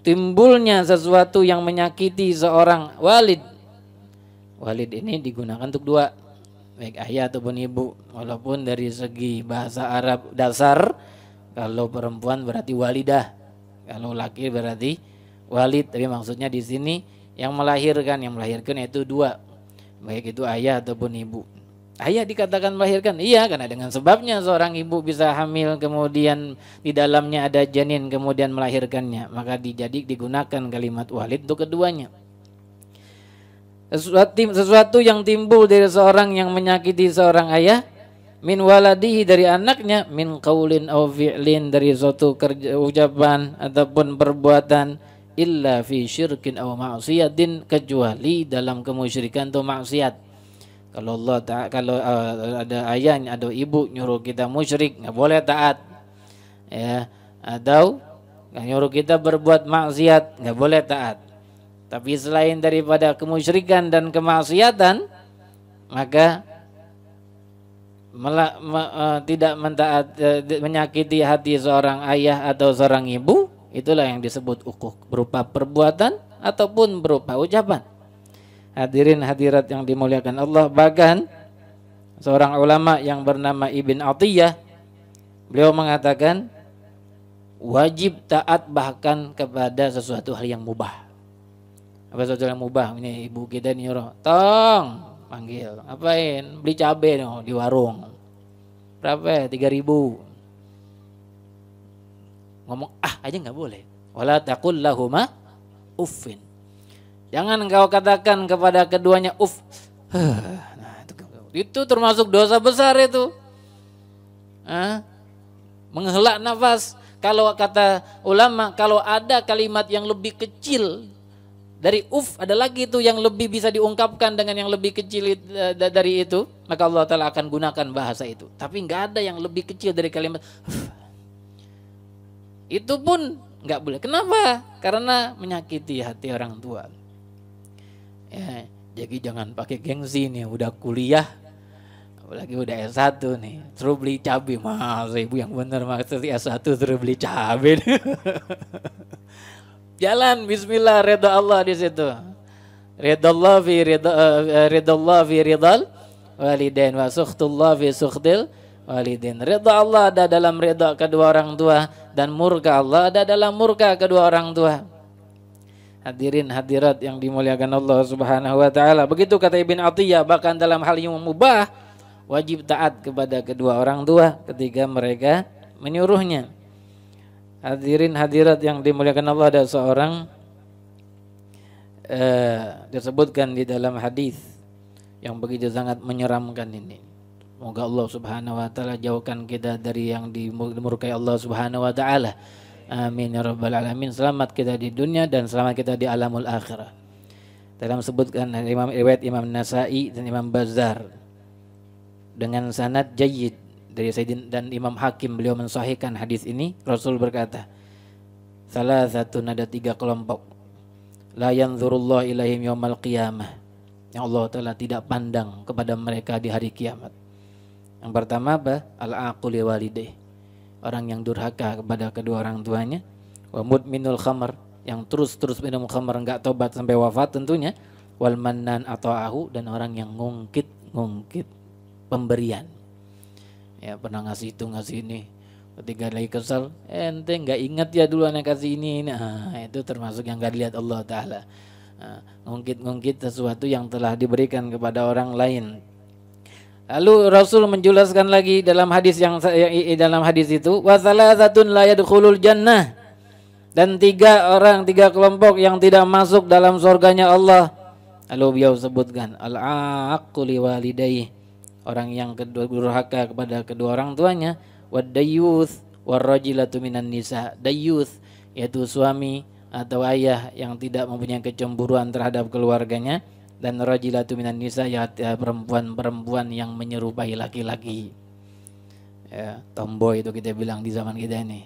timbulnya sesuatu yang menyakiti seorang walid. Walid ini digunakan untuk dua, baik ayah ataupun ibu. Walaupun dari segi bahasa Arab dasar, kalau perempuan berarti walidah, kalau laki berarti walid. Tapi maksudnya di sini yang melahirkan itu dua, baik itu ayah ataupun ibu. Ayah dikatakan melahirkan, iya, karena dengan sebabnya seorang ibu bisa hamil, kemudian di dalamnya ada janin, kemudian melahirkannya, maka digunakan kalimat walid untuk keduanya. Sesuatu yang timbul dari seorang yang menyakiti seorang ayah, min waladihi dari anaknya, min qaulin aw fi'lin dari suatu ucapan ataupun perbuatan, illa fi syirkin aw ma'siyatin, kecuali dalam kemusyrikan atau maksiat. Kalau ada ayah, ada ibu nyuruh kita musyrik, nggak boleh taat, ya. Atau nyuruh kita berbuat maksiat, nggak boleh taat. Tapi selain daripada kemusyrikan dan kemaksiatan, maka tidak menyakiti hati seorang ayah atau seorang ibu, itulah yang disebut uquq, berupa perbuatan ataupun berupa ucapan. Hadirin hadirat yang dimuliakan Allah, bahkan seorang ulama yang bernama Ibn Atiyah, beliau mengatakan wajib taat bahkan kepada sesuatu hal yang mubah. Apa sesuatu yang mubah? Ini ibu kita nyuruh, tong, panggil, apain? Beli cabai di warung. Berapa? 3.000. Ngomong aja nggak boleh. Wala taqul lahuma uffin. Jangan engkau katakan kepada keduanya uff. Nah, itu termasuk dosa besar itu. Menghela nafas. Kalau kata ulama, kalau ada kalimat yang lebih kecil dari uff, ada lagi itu yang lebih bisa diungkapkan dengan yang lebih kecil dari itu, maka Allah Ta'ala akan gunakan bahasa itu. Tapi nggak ada yang lebih kecil dari kalimat uff. Itu pun nggak boleh. Kenapa? Karena menyakiti hati orang tua. Ya, jadi jangan pakai gengsi nih, udah kuliah, apalagi udah S1 nih, terus beli cabai. Mas, ibu yang benar maksud S1 terus beli cabai. Jalan bismillah, ridha Allah di situ. Ridha Allah fi ridal walidain wa sukhtullah fi sukhtil walidain. Ridha Allah ada dalam ridha kedua orang tua, dan murka Allah ada dalam murka kedua orang tua. Hadirin hadirat yang dimuliakan Allah Subhanahu wa taala. Begitu kata Ibn Atiyah, bahkan dalam hal yang mubah wajib taat kepada kedua orang tua ketika mereka menyuruhnya. Hadirin hadirat yang dimuliakan Allah, ada seorang disebutkan di dalam hadis yang begitu sangat menyeramkan ini. Semoga Allah Subhanahu wa taala jauhkan kita dari yang dimurkai Allah Subhanahu wa taala. Amin ya rabbal alamin. Selamat kita di dunia dan selamat kita di alamul akhirah. Dalam sebutkan riwayat Imam Nasa'i dan Imam Bazzar dengan sanad jayyid dari Sayyidin dan Imam Hakim, beliau mensahihkan hadis ini. Rasul berkata, salah satu, ada 3 kelompok, la yanzurullah ilaihim yaumal qiyamah, yang Allah Ta'ala tidak pandang kepada mereka di hari kiamat. Yang pertama apa? Al-aquli walidayh, orang yang durhaka kepada kedua orang tuanya. Wa mudminul khamr, yang terus minum khamr enggak tobat sampai wafat tentunya. Wal mannan ata'ahu, dan orang yang ngungkit ngungkit pemberian. Ya pernah ngasih itu ngasih ini, ketika lagi kesal, ente nggak ingat ya dulu anak kasih ini. Nah itu termasuk yang nggak dilihat Allah Ta'ala. Nah, ngungkit sesuatu yang telah diberikan kepada orang lain. Lalu Rasul menjelaskan lagi dalam hadis dalam hadis itu, wa thalathatun la yadkhulul jannah, dan tiga kelompok yang tidak masuk dalam surganya Allah. Lalu beliau sebutkan al-aqu liwalidayhi, orang yang durhaka kepada kedua orang tuanya, wad dayyuth warrajilatu minan nisa, dayyuth yaitu suami atau ayah yang tidak mempunyai kecemburuan terhadap keluarganya, dan rajilatu minan nisa ya perempuan-perempuan yang menyerupai laki-laki. Ya, tomboy itu kita bilang di zaman kita ini.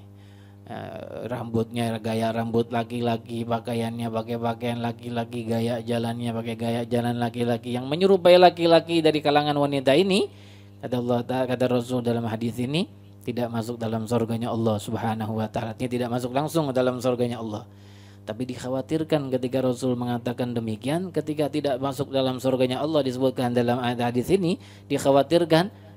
Rambutnya gaya rambut laki-laki, pakaiannya pakai pakaian laki-laki, gaya jalannya pakai gaya jalan laki-laki, yang menyerupai laki-laki dari kalangan wanita ini, kata Allah Ta'ala, kata Rasul dalam hadis ini, tidak masuk dalam surganya Allah Subhanahu wa Ta'ala. Dia tidak masuk langsung dalam surganya Allah. Tapi dikhawatirkan ketika Rasul mengatakan demikian, ketika tidak masuk dalam surganya Allah disebutkan dalam ayat hadis ini, dikhawatirkan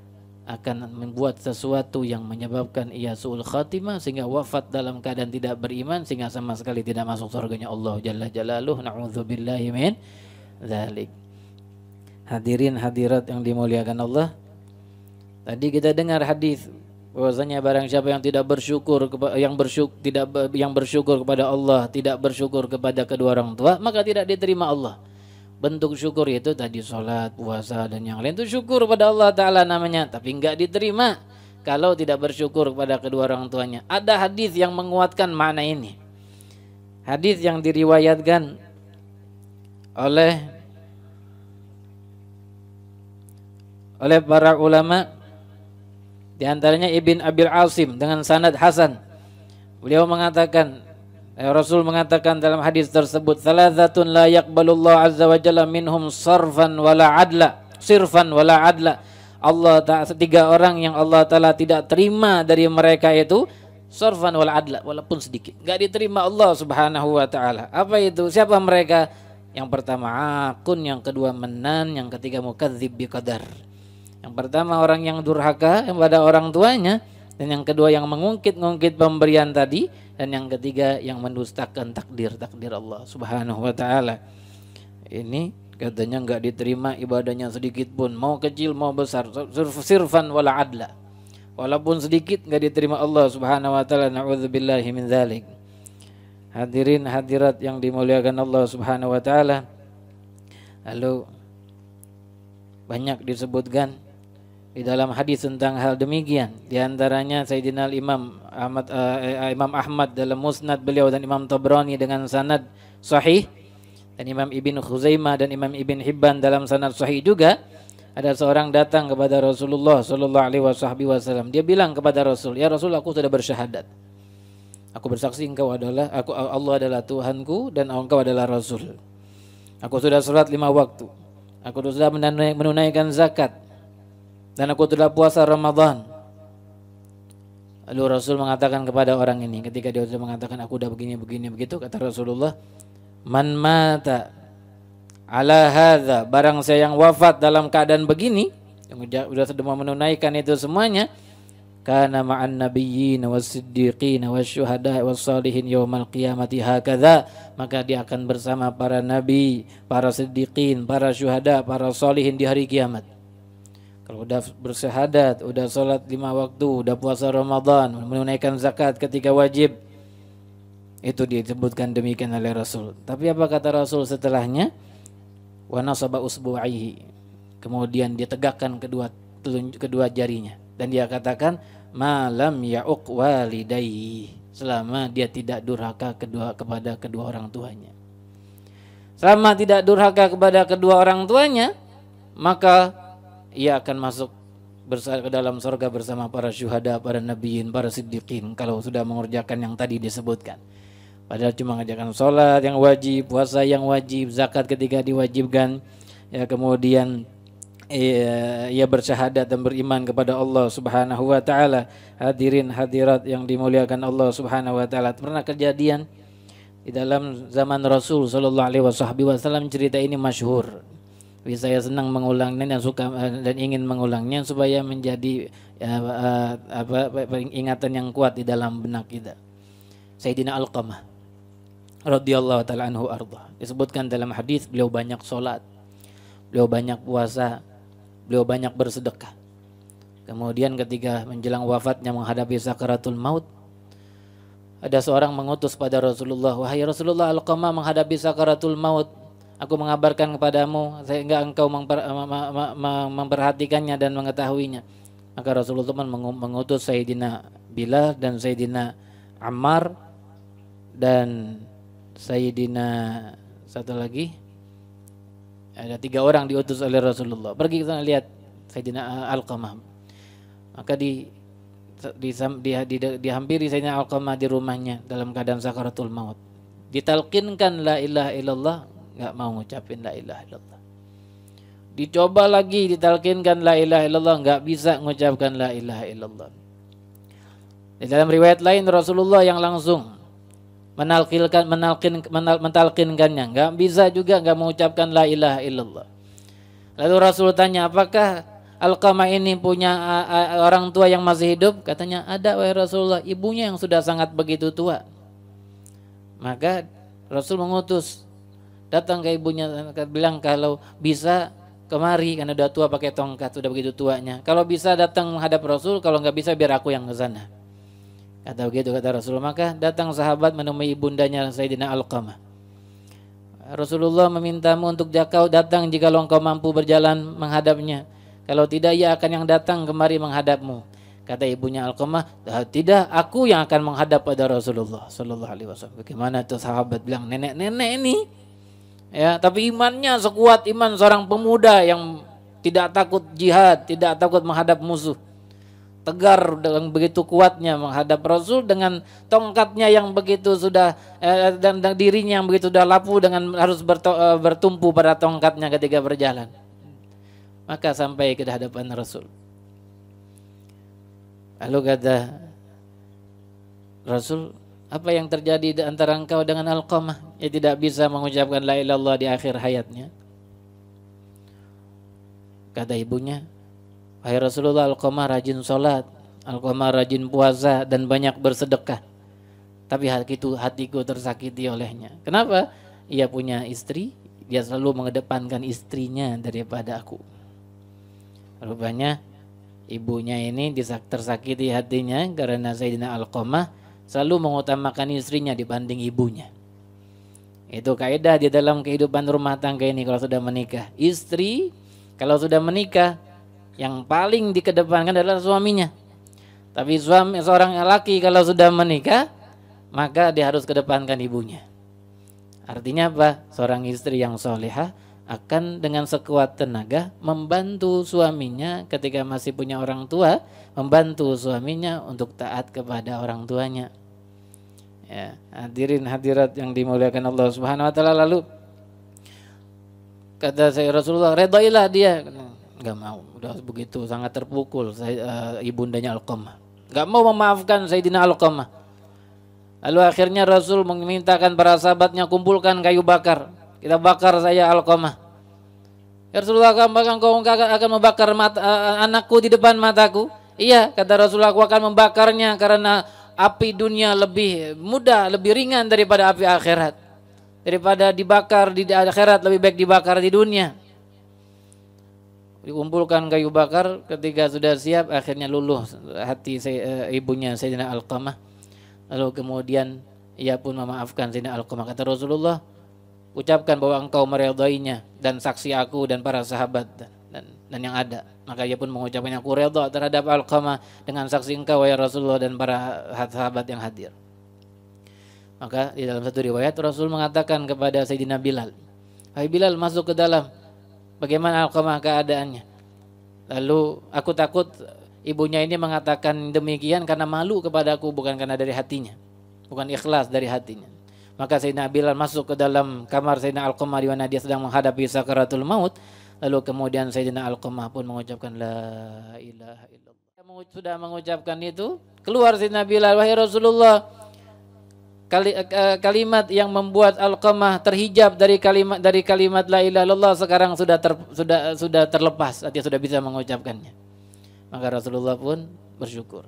akan membuat sesuatu yang menyebabkan ia su'ul khatimah, sehingga wafat dalam keadaan tidak beriman, sehingga sama sekali tidak masuk surganya Allah Jalla Jalaluh. Na'udzubillahi min dzalik. Hadirin hadirat yang dimuliakan Allah, tadi kita dengar hadis bahwasanya barang siapa yang tidak bersyukur yang bersyukur kepada Allah, tidak bersyukur kepada kedua orang tua, maka tidak diterima Allah. Bentuk syukur itu tadi sholat, puasa dan yang lain, itu syukur pada Allah Ta'ala namanya, tapi enggak diterima kalau tidak bersyukur kepada kedua orang tuanya. Ada hadis yang menguatkan makna ini. Hadis yang diriwayatkan oleh para ulama, di antaranya Ibn Abil Asim dengan sanad hasan. Beliau mengatakan, Rasul mengatakan dalam hadis tersebut, "Thalathatun la yaqbalullahu azza wa jalla minhum sirfan wala adla." Allah Ta'ala, tiga orang yang Allah Ta'ala tidak terima dari mereka itu sirfan wala adla, walaupun sedikit, enggak diterima Allah Subhanahu wa Ta'ala. Apa itu? Siapa mereka? Yang pertama akun, yang kedua menan, yang ketiga mukadzib biqadar. Yang pertama orang yang durhaka kepada orang tuanya, dan yang kedua yang mengungkit-ungkit pemberian tadi, dan yang ketiga yang mendustakan takdir Allah Subhanahu wa Ta'ala. Ini katanya enggak diterima ibadahnya sedikit pun, mau kecil mau besar, sirfan wala adla, walaupun sedikit enggak diterima Allah Subhanahu wa Ta'ala. Na'udzubillahi min dzalik. Hadirin hadirat yang dimuliakan Allah Subhanahu wa Ta'ala, lalu banyak disebutkan di dalam hadis tentang hal demikian. Di antaranya Sayyidina Imam Ahmad dalam Musnad beliau, dan Imam Tabrani dengan sanad sahih, dan Imam Ibn Khuzaimah dan Imam Ibn Hibban dalam sanad sahih juga. Ada seorang datang kepada Rasulullah sallallahu alaihi wasallam. Dia bilang kepada Rasul, "Ya Rasul, aku sudah bersyahadat. Aku bersaksi Allah adalah Tuhanku dan engkau adalah Rasul. Aku sudah salat 5 waktu. Aku sudah menunaikan zakat. Dan aku telah puasa Ramadan." Lalu Rasul mengatakan kepada orang ini, ketika dia sudah mengatakan aku sudah begini begitu, kata Rasulullah, "Man mata ala hadza," barang saya yang wafat dalam keadaan begini, yang sudah menunaikan itu semuanya, "kana ma'an nabiyyin was-siddiqin wasyuhada was-salihin yaumal qiyamati hakadza," maka dia akan bersama para nabi, para siddiqin, para syuhada, para salihin di hari kiamat. Kalau udah bersyahadat, udah sholat 5 waktu, udah puasa Ramadan, menunaikan zakat ketika wajib, itu disebutkan demikian oleh Rasul. Tapi apa kata Rasul setelahnya? Wa nasaba usbu'aihi, kemudian dia tegakkan kedua jarinya, dan dia katakan, "Malam ya'uq walidayhi," selama dia tidak durhaka kepada kedua orang tuanya. Selama tidak durhaka kepada kedua orang tuanya, maka ia akan masuk ke dalam surga bersama para syuhada, para nabiyin, para siddiqin, kalau sudah mengerjakan yang tadi disebutkan. Padahal cuma mengerjakan sholat yang wajib, puasa yang wajib, zakat ketika diwajibkan, ya, kemudian ia bersyahadat dan beriman kepada Allah Subhanahu wa Ta'ala. Hadirin hadirat yang dimuliakan Allah Subhanahu wa Ta'ala, pernah kejadian di dalam zaman Rasul sallallahu alaihi wasallam, cerita ini masyhur. Tapi saya senang mengulangnya dan suka dan ingin mengulangnya supaya menjadi ingatan yang kuat di dalam benak kita. Sayyidina Alqamah radhiyallahu taala anhu arda. Disebutkan dalam hadis beliau banyak sholat, beliau banyak puasa, beliau banyak bersedekah. Kemudian ketika menjelang wafatnya menghadapi sakaratul maut, ada seorang mengutus pada Rasulullah, wahai Rasulullah, Alqamah menghadapi sakaratul maut. Aku mengabarkan kepadamu sehingga engkau memperhatikannya dan mengetahuinya. Maka Rasulullah mengutus Sayyidina Bilal dan Sayyidina Ammar dan Sayyidina satu lagi, ada 3 orang diutus oleh Rasulullah. Pergi kita lihat Sayyidina Alqamah. Maka dihampiri Sayyidina Alqamah di rumahnya dalam keadaan sakaratul maut. Ditalkinkan la ilaha illallah, enggak mau ngucapin la ilaha illallah. Dicoba lagi ditalkinkan la ilaha illallah, enggak bisa mengucapkan la ilaha illallah. Di dalam riwayat lain Rasulullah yang langsung mentalkinkannya, enggak bisa juga, enggak mengucapkan la ilaha illallah. Lalu Rasul tanya, apakah Alqamah ini punya orang tua yang masih hidup? Katanya ada, wahai Rasulullah, ibunya yang sudah sangat begitu tua. Maka Rasul mengutus datang ke ibunya, bilang kalau bisa kemari karena udah tua pakai tongkat, sudah begitu tuanya. Kalau bisa datang menghadap Rasul, kalau nggak bisa biar aku yang ke sana. Kata begitu kata Rasul. Maka datang sahabat menemui ibundanya Sayyidina Alqamah. Rasulullah memintamu untuk kau datang jika engkau mampu berjalan menghadapnya. Kalau tidak, ia akan yang datang kemari menghadapmu. Kata ibunya Alqamah, tidak, aku yang akan menghadap pada Rasulullah Sallallahu Alaihi Wasallam. Bagaimana tuh sahabat bilang, nenek-nenek ini, ya, tapi imannya sekuat iman seorang pemuda yang tidak takut jihad, tidak takut menghadap musuh. Tegar dengan begitu kuatnya menghadap Rasul dengan tongkatnya yang begitu sudah dan dirinya yang begitu sudah lapu dengan harus bertumpu pada tongkatnya ketika berjalan. Maka sampai ke hadapan Rasul. Lalu kata Rasul, apa yang terjadi di antara engkau dengan Alqamah? Ia tidak bisa mengucapkan la ilaha illallah di akhir hayatnya. Kata ibunya, wahai Rasulullah, Alqamah rajin sholat, Alqamah rajin puasa dan banyak bersedekah. Tapi hatiku tersakiti olehnya. Kenapa? Ia punya istri, dia selalu mengedepankan istrinya daripada aku. Rupanya ibunya ini tersakiti hatinya karena Sayyidina Alqamah selalu mengutamakan istrinya dibanding ibunya. Itu kaidah di dalam kehidupan rumah tangga ini kalau sudah menikah. Istri kalau sudah menikah yang paling dikedepankan adalah suaminya. Tapi seorang laki kalau sudah menikah maka dia harus kedepankan ibunya. Artinya apa? Seorang istri yang solehah akan dengan sekuat tenaga membantu suaminya ketika masih punya orang tua, membantu suaminya untuk taat kepada orang tuanya. Ya, hadirin hadirat yang dimuliakan Allah Subhanahu wa taala. Lalu kata saya Rasulullah, redailah dia. Enggak mau, udah begitu sangat terpukul ibundanya Alqamah. Enggak mau memaafkan Sayyidina Alqamah. Lalu akhirnya Rasul memintakan para sahabatnya kumpulkan kayu bakar. Kita bakar saya Alqamah. Ya Rasulullah, engkau akan membakar anakku di depan mataku? Iya, kata Rasulullah, aku akan membakarnya karena api dunia lebih mudah, lebih ringan daripada api akhirat. Daripada dibakar di akhirat, lebih baik dibakar di dunia. Dikumpulkan kayu bakar, ketika sudah siap akhirnya luluh hati ibunya Sayyidina Alqamah. Lalu kemudian ia pun memaafkan Sayyidina Alqamah. Kata Rasulullah, ucapkan bahwa engkau meridainya dan saksi aku dan para sahabat dan yang ada. Maka ia pun mengucapkan, aku redha terhadap Alqamah dengan saksi engkau ya Rasulullah dan para sahabat yang hadir. Maka di dalam satu riwayat Rasul mengatakan kepada Sayyidina Bilal, hai Bilal, masuk ke dalam, bagaimana Alqamah keadaannya? Lalu aku takut ibunya ini mengatakan demikian karena malu kepadaku, bukan karena dari hatinya, bukan ikhlas dari hatinya. Maka Sayyidina Bilal masuk ke dalam kamar Sayyidina Alqamah di mana dia sedang menghadapi sakaratul maut. Lalu kemudian Sayyidina Alqamah pun mengucapkan la ilaha illallah. Sudah mengucapkan itu, keluar Sayyidina Bilal, wahai Rasulullah, kalimat yang membuat Alqamah terhijab dari kalimat la ilaha illallah sekarang sudah terlepas, artinya sudah bisa mengucapkannya. Maka Rasulullah pun bersyukur.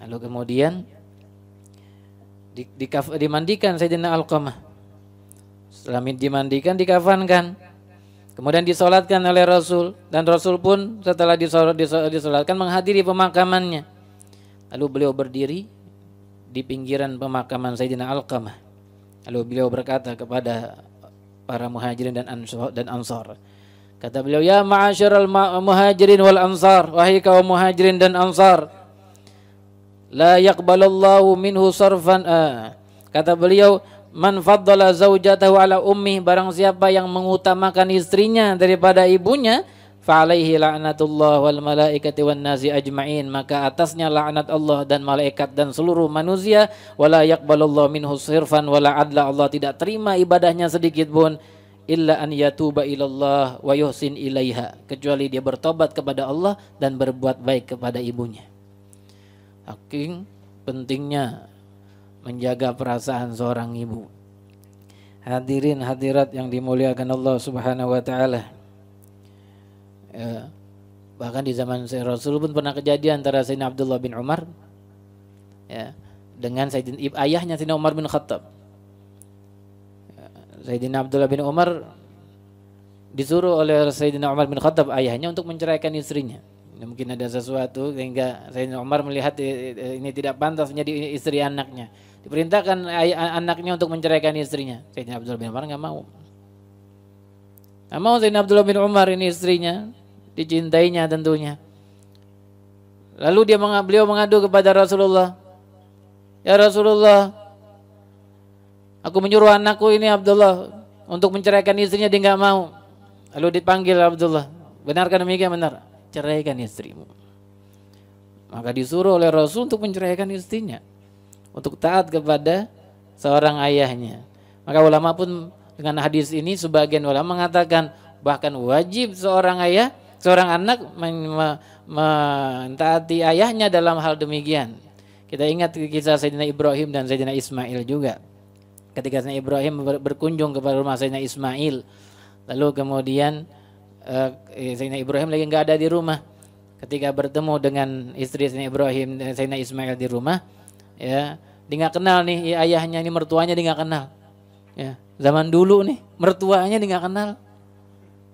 Lalu kemudian dimandikan Sayyidina Alqamah. Setelah dimandikan dikafankan. Kemudian disolatkan oleh Rasul, dan Rasul pun setelah disolatkan menghadiri pemakamannya. Lalu beliau berdiri di pinggiran pemakaman Sayyidina Alqamah. Lalu beliau berkata kepada para muhajirin dan ansar. Kata beliau, ya ma'asyiral muhajirin wal ansar, wahai kaum muhajirin dan ansar, la yaqbalallahu minhu sarfan. Kata beliau, man faddala zaujatahu ala ummi, barang siapa yang mengutamakan istrinya daripada ibunya, fa alaihi la'natullah wal malaikati wan nasi ajma'in, maka atasnya laknat Allah dan malaikat dan seluruh manusia. Wala yaqbalallahu minhu sirfan wala adla, Allah tidak terima ibadahnya sedikit pun, illa an yatuba ilallah wa yuhsin ilaiha, kecuali dia bertobat kepada Allah dan berbuat baik kepada ibunya. Saking pentingnya menjaga perasaan seorang ibu. Hadirin hadirat yang dimuliakan Allah Subhanahu wa taala. Ya, bahkan di zaman Rasul pun pernah kejadian antara Sayyidina Abdullah bin Umar, ya, dengan ayahnya Sayyidina Umar bin Khattab. Sayyidina Abdullah bin Umar disuruh oleh Sayyidina Umar bin Khattab ayahnya untuk menceraikan istrinya. Mungkin ada sesuatu sehingga Sayyidina Umar melihat ini tidak pantas menjadi istri anaknya. Diperintahkan anaknya untuk menceraikan istrinya. Sayyidina Abdullah bin Umar nggak mau. Nggak mau Sayyidina Abdullah bin Umar, ini istrinya, dicintainya tentunya. Lalu beliau mengadu kepada Rasulullah. Ya Rasulullah, aku menyuruh anakku ini Abdullah untuk menceraikan istrinya, dia nggak mau. Lalu dipanggil Abdullah, benarkah demikian? Benar, ceraikan istrimu. Maka disuruh oleh Rasul untuk menceraikan istrinya, untuk taat kepada seorang ayahnya. Maka ulama pun dengan hadis ini, sebagian ulama mengatakan bahkan wajib seorang anak mentaati ayahnya dalam hal demikian. Kita ingat kisah Sayyidina Ibrahim dan Sayyidina Ismail juga. Ketika Sayyidina Ibrahim berkunjung kepada rumah Sayyidina Ismail, lalu kemudian Sayyidina Ibrahim lagi nggak ada di rumah. Ketika bertemu dengan istri Sayyidina Ibrahim dan Sayyidina Ismail di rumah, ya, dia nggak kenal nih ayahnya, ini mertuanya dia nggak kenal. Ya, zaman dulu nih mertuanya dia nggak kenal.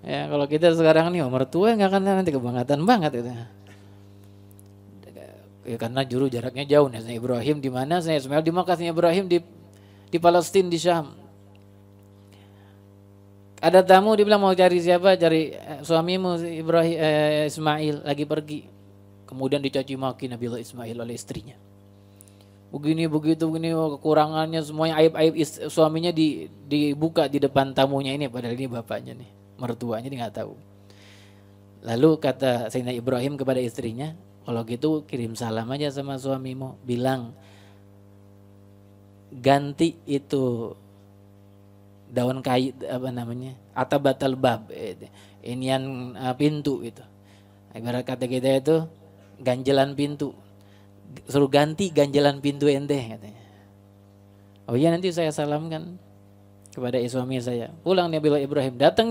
Ya, kalau kita sekarang nih mertua nggak kenal, nanti kebanggaan banget itu. Ya, karena jaraknya jauh nih. Sayyidina Ibrahim di mana? Sayyidina Ismail di Makkah, Sayyidina Ibrahim di Palestina, di Syam. Ada tamu, dia bilang mau cari siapa? Cari suamimu Ibrahim, Ismail lagi pergi. Kemudian dicaci maki Nabiullah Ismail oleh istrinya. Begini begitu begini, kekurangannya semuanya, aib-aib suaminya dibuka di depan tamunya ini, padahal ini bapaknya nih, mertuanya dia nggak tahu. Lalu kata Sayyidina Ibrahim kepada istrinya, kalau gitu kirim salam aja sama suamimu, bilang ganti itu daun kayu atabatal bab, inian pintu itu. Ibarat kata kita itu ganjelan pintu. Suruh ganti ganjelan pintu ente katanya. Oh iya, nanti saya salamkan kepada suami saya. Pulang Nabiullah Ibrahim, datang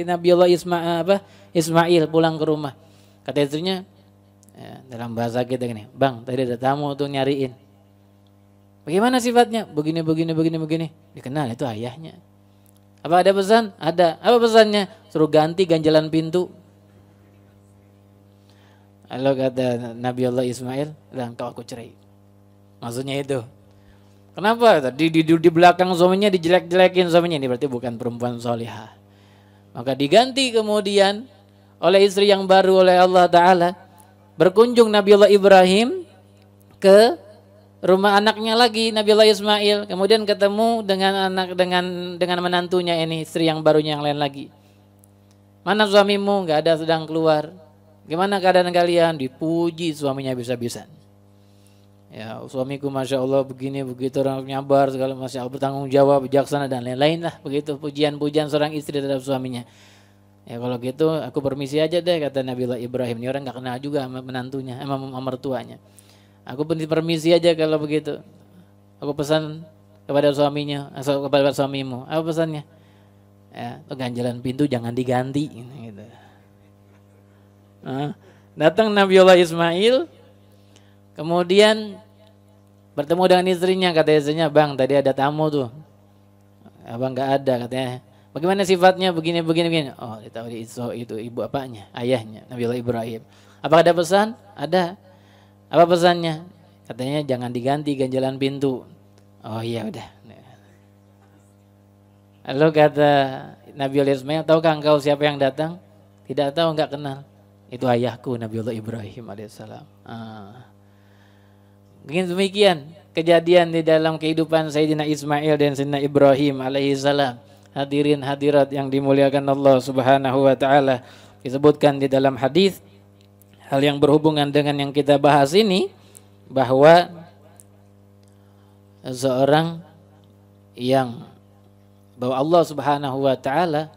Nabiullah Ismail pulang ke rumah. Kata istrinya, ya, dalam bahasa kita gini, bang tadi ada tamu tuh nyariin. Bagaimana sifatnya? Begini. Dikenal itu ayahnya. Apa ada pesan? Ada. Apa pesannya? Suruh ganti ganjelan pintu. Lalu kata Nabiullah Ismail, engkau aku cerai. Maksudnya itu. Kenapa? Di belakang suaminya dijelek-jelekin suaminya, ini berarti bukan perempuan solihah. Maka diganti kemudian oleh istri yang baru oleh Allah Ta'ala. Berkunjung Nabiullah Ibrahim ke rumah anaknya lagi, Nabiullah Ismail. Kemudian ketemu dengan menantunya ini, istri yang barunya yang lain lagi. Mana suamimu? Gak ada, sedang keluar. Gimana keadaan kalian? Dipuji suaminya bisa-bisa. Ya, suamiku masya Allah begini begitu, orang nyabar segala, masya Allah bertanggung jawab, bijaksana dan lain-lain lah. Begitu pujian-pujian seorang istri terhadap suaminya. Ya kalau gitu aku permisi aja deh, kata Nabiullah Ibrahim. Ini orang gak kenal juga sama menantunya, sama mertuanya. Aku permisi aja kalau begitu. Aku pesan kepada suaminya, atau kepada suamimu. Apa pesannya? Ya, ganjalan pintu jangan diganti. Gitu. Nah, datang Nabiullah Ismail, kemudian bertemu dengan istrinya, kata istrinya, bang tadi ada tamu tuh. Abang nggak ada katanya. Bagaimana sifatnya begini. Oh, ditahu itu ibu apanya? Ayahnya, Nabiullah Ibrahim. Apa ada pesan? Ada. Apa pesannya? Katanya jangan diganti ganjalan pintu. Oh iya udah. Lalu kata Nabiullah Ismail, tahukah engkau siapa yang datang? Tidak tahu, enggak kenal. Itu ayahku Nabiullah Ibrahim alaihissalam. Begini demikian kejadian di dalam kehidupan Sayyidina Ismail dan Sayyidina Ibrahim alaihissalam. Hadirin hadirat yang dimuliakan Allah Subhanahu wa taala, disebutkan di dalam hadis hal yang berhubungan dengan yang kita bahas ini, bahwa seorang bahwa Allah Subhanahu wa taala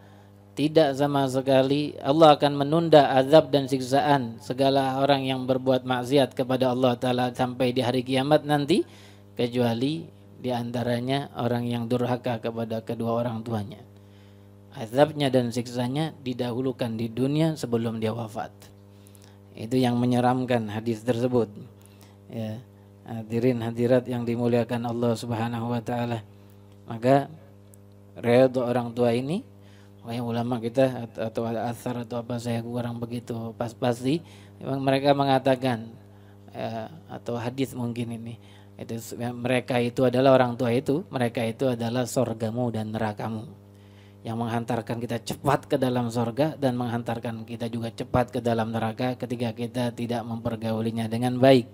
tidak sama sekali, Allah akan menunda azab dan siksaan segala orang yang berbuat maksiat kepada Allah taala sampai di hari kiamat nanti, kecuali di antaranya orang yang durhaka kepada kedua orang tuanya. Azabnya dan siksanya didahulukan di dunia sebelum dia wafat. Itu yang menyeramkan hadis tersebut. Ya, hadirin hadirat yang dimuliakan Allah Subhanahu wa taala. Maka redha orang tua ini, makanya ulama kita atau asar atau apa, saya kurang begitu pasti, mereka mengatakan atau hadis mungkin ini, itu mereka itu adalah orang tua itu, mereka itu adalah sorgamu dan nerakamu, yang menghantarkan kita cepat ke dalam sorga dan menghantarkan kita juga cepat ke dalam neraka ketika kita tidak mempergaulinya dengan baik.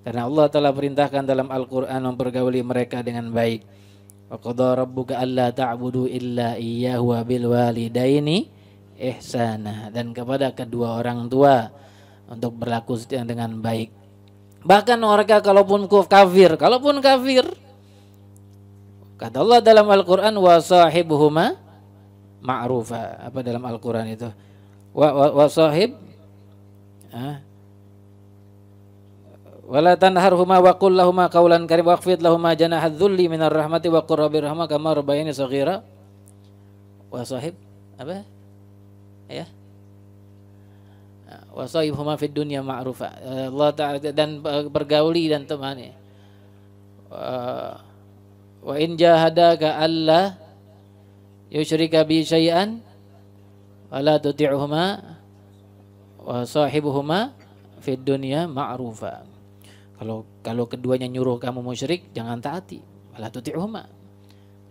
Karena Allah telah perintahkan dalam Al-Quran mempergauli mereka dengan baik. Wa qadha rabbuka alla ta'budu illa iyyahu wa bil walidaini ihsana, dan kepada kedua orang tua untuk berlaku dengan baik. Bahkan mereka kalaupun kafir, kata Allah dalam Al-Quran, wa sahibuhuma ma'rufa. Apa dalam Al-Quran itu? Wa sahib wala tanharhuma wa qul lahumā qawlan karim waqfid lahumā janahadz dzulli minar rahmati wa qur rabbirhamhumā kamā rabbayani shaghira. Wa sahib apa? Ya. Wa sahibhuma fid dunya ma'rufa. Allah Ta'ala, dan bergauli dan temani. Wa in jahadaka alla yusyrika bi syai'an wala tuti'huma wa sahibuhuma fid dunya ma'rufa. Kalau keduanya nyuruh kamu musyrik, jangan taati, wala tuti'huma.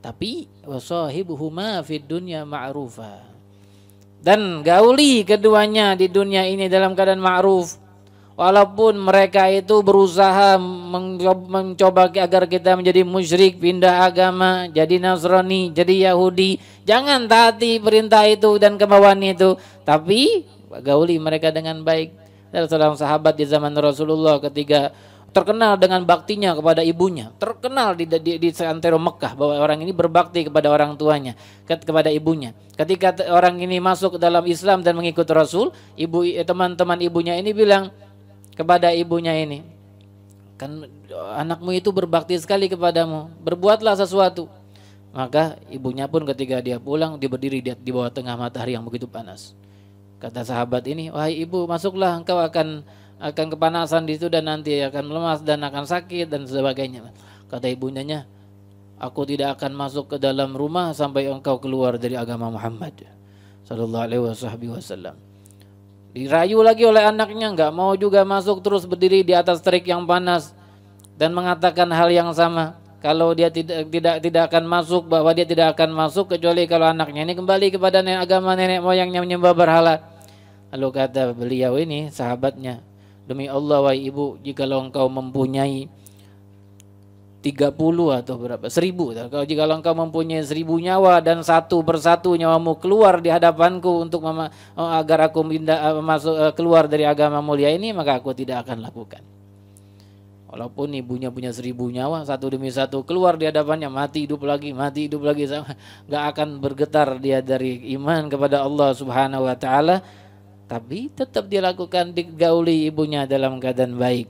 Tapi wasahibuhuma fid dunya ma'rufa. Dan gauli keduanya di dunia ini dalam keadaan ma'ruf. Walaupun mereka itu berusaha mencoba agar kita menjadi musyrik, pindah agama, jadi Nasrani, jadi Yahudi, jangan taati perintah itu dan kemauan itu, tapi gauli mereka dengan baik. Ada seorang sahabat di zaman Rasulullah ketika terkenal dengan baktinya kepada ibunya, terkenal di seantero Mekah bahwa orang ini berbakti kepada orang tuanya, kepada ibunya. Ketika orang ini masuk ke dalam Islam dan mengikut Rasul, teman-teman ibunya ini bilang kepada ibunya ini, kan anakmu itu berbakti sekali kepadamu, berbuatlah sesuatu. Maka ibunya pun ketika dia pulang, dia berdiri di bawah tengah matahari yang begitu panas. Kata sahabat ini, wahai ibu, masuklah, engkau akan kepanasan di situ dan nanti akan melemas dan akan sakit dan sebagainya. Kata ibundanya, aku tidak akan masuk ke dalam rumah sampai engkau keluar dari agama Muhammad sallallahu alaihi wasallam. Dirayu lagi oleh anaknya, enggak mau juga masuk, terus berdiri di atas terik yang panas dan mengatakan hal yang sama. Kalau dia tidak akan masuk, bahwa dia tidak akan masuk kecuali kalau anaknya ini kembali kepada agama nenek moyangnya menyembah berhala. Lalu kata beliau ini, sahabatnya, demi Allah wahai ibu, jikalau engkau mempunyai 30 atau berapa 1000, kalau jikalau engkau mempunyai 1000 nyawa dan satu persatu nyawamu keluar di hadapanku untuk agar aku masuk keluar dari agama mulia ini, maka aku tidak akan lakukan. Walaupun ibunya punya 1000 nyawa, satu demi satu keluar di hadapannya, mati hidup lagi, nggak akan bergetar dia dari iman kepada Allah Subhanahu wa taala, tapi tetap dia lakukan, digauli ibunya dalam keadaan baik.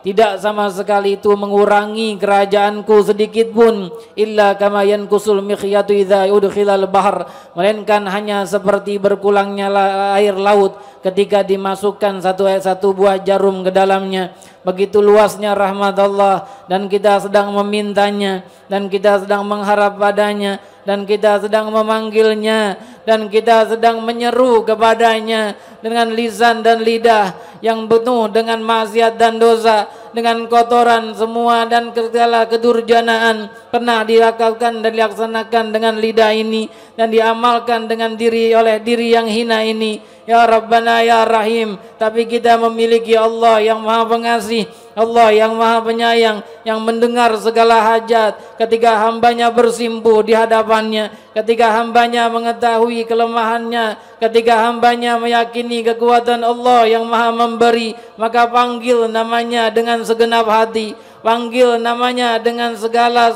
tidak sama sekali itu mengurangi kerajaanku sedikit pun, illa kama yankusul mikhyatu idza udkhilal bahr, melainkan hanya seperti berkulangnya air laut ketika dimasukkan satu buah jarum ke dalamnya. Begitu luasnya rahmat Allah, dan kita sedang memintanya, dan kita sedang mengharap padanya, dan kita sedang memanggilnya, dan kita sedang menyeru kepadanya dengan lisan dan lidah yang penuh dengan maksiat dan dosa, dengan kotoran semua dan segala kedurjanaan pernah dilakukan dan dilaksanakan dengan lidah ini dan diamalkan dengan oleh diri yang hina ini. Ya Rabbana ya Rahim, tapi kita memiliki Allah yang Maha Pengasih, Allah yang Maha Penyayang, yang mendengar segala hajat ketika hambanya bersimpuh di hadapannya, ketika hambanya mengetahui kelemahannya, ketika hambanya meyakini kekuatan Allah yang Maha Memberi, maka panggil namanya dengan segenap hati, panggil namanya dengan segala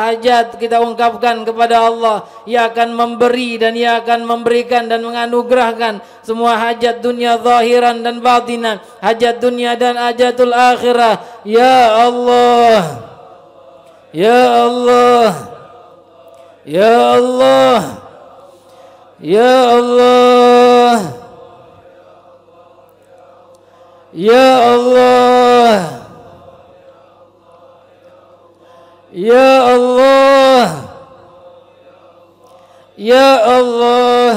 hajat kita ungkapkan kepada Allah. Ia akan memberi dan Ia akan memberikan dan menganugerahkan semua hajat dunia zahiran dan batinan, hajat dunia dan hajatul akhirah. Ya Allah, ya Allah, ya Allah, ya Allah, ya Allah, ya Allah, ya Allah,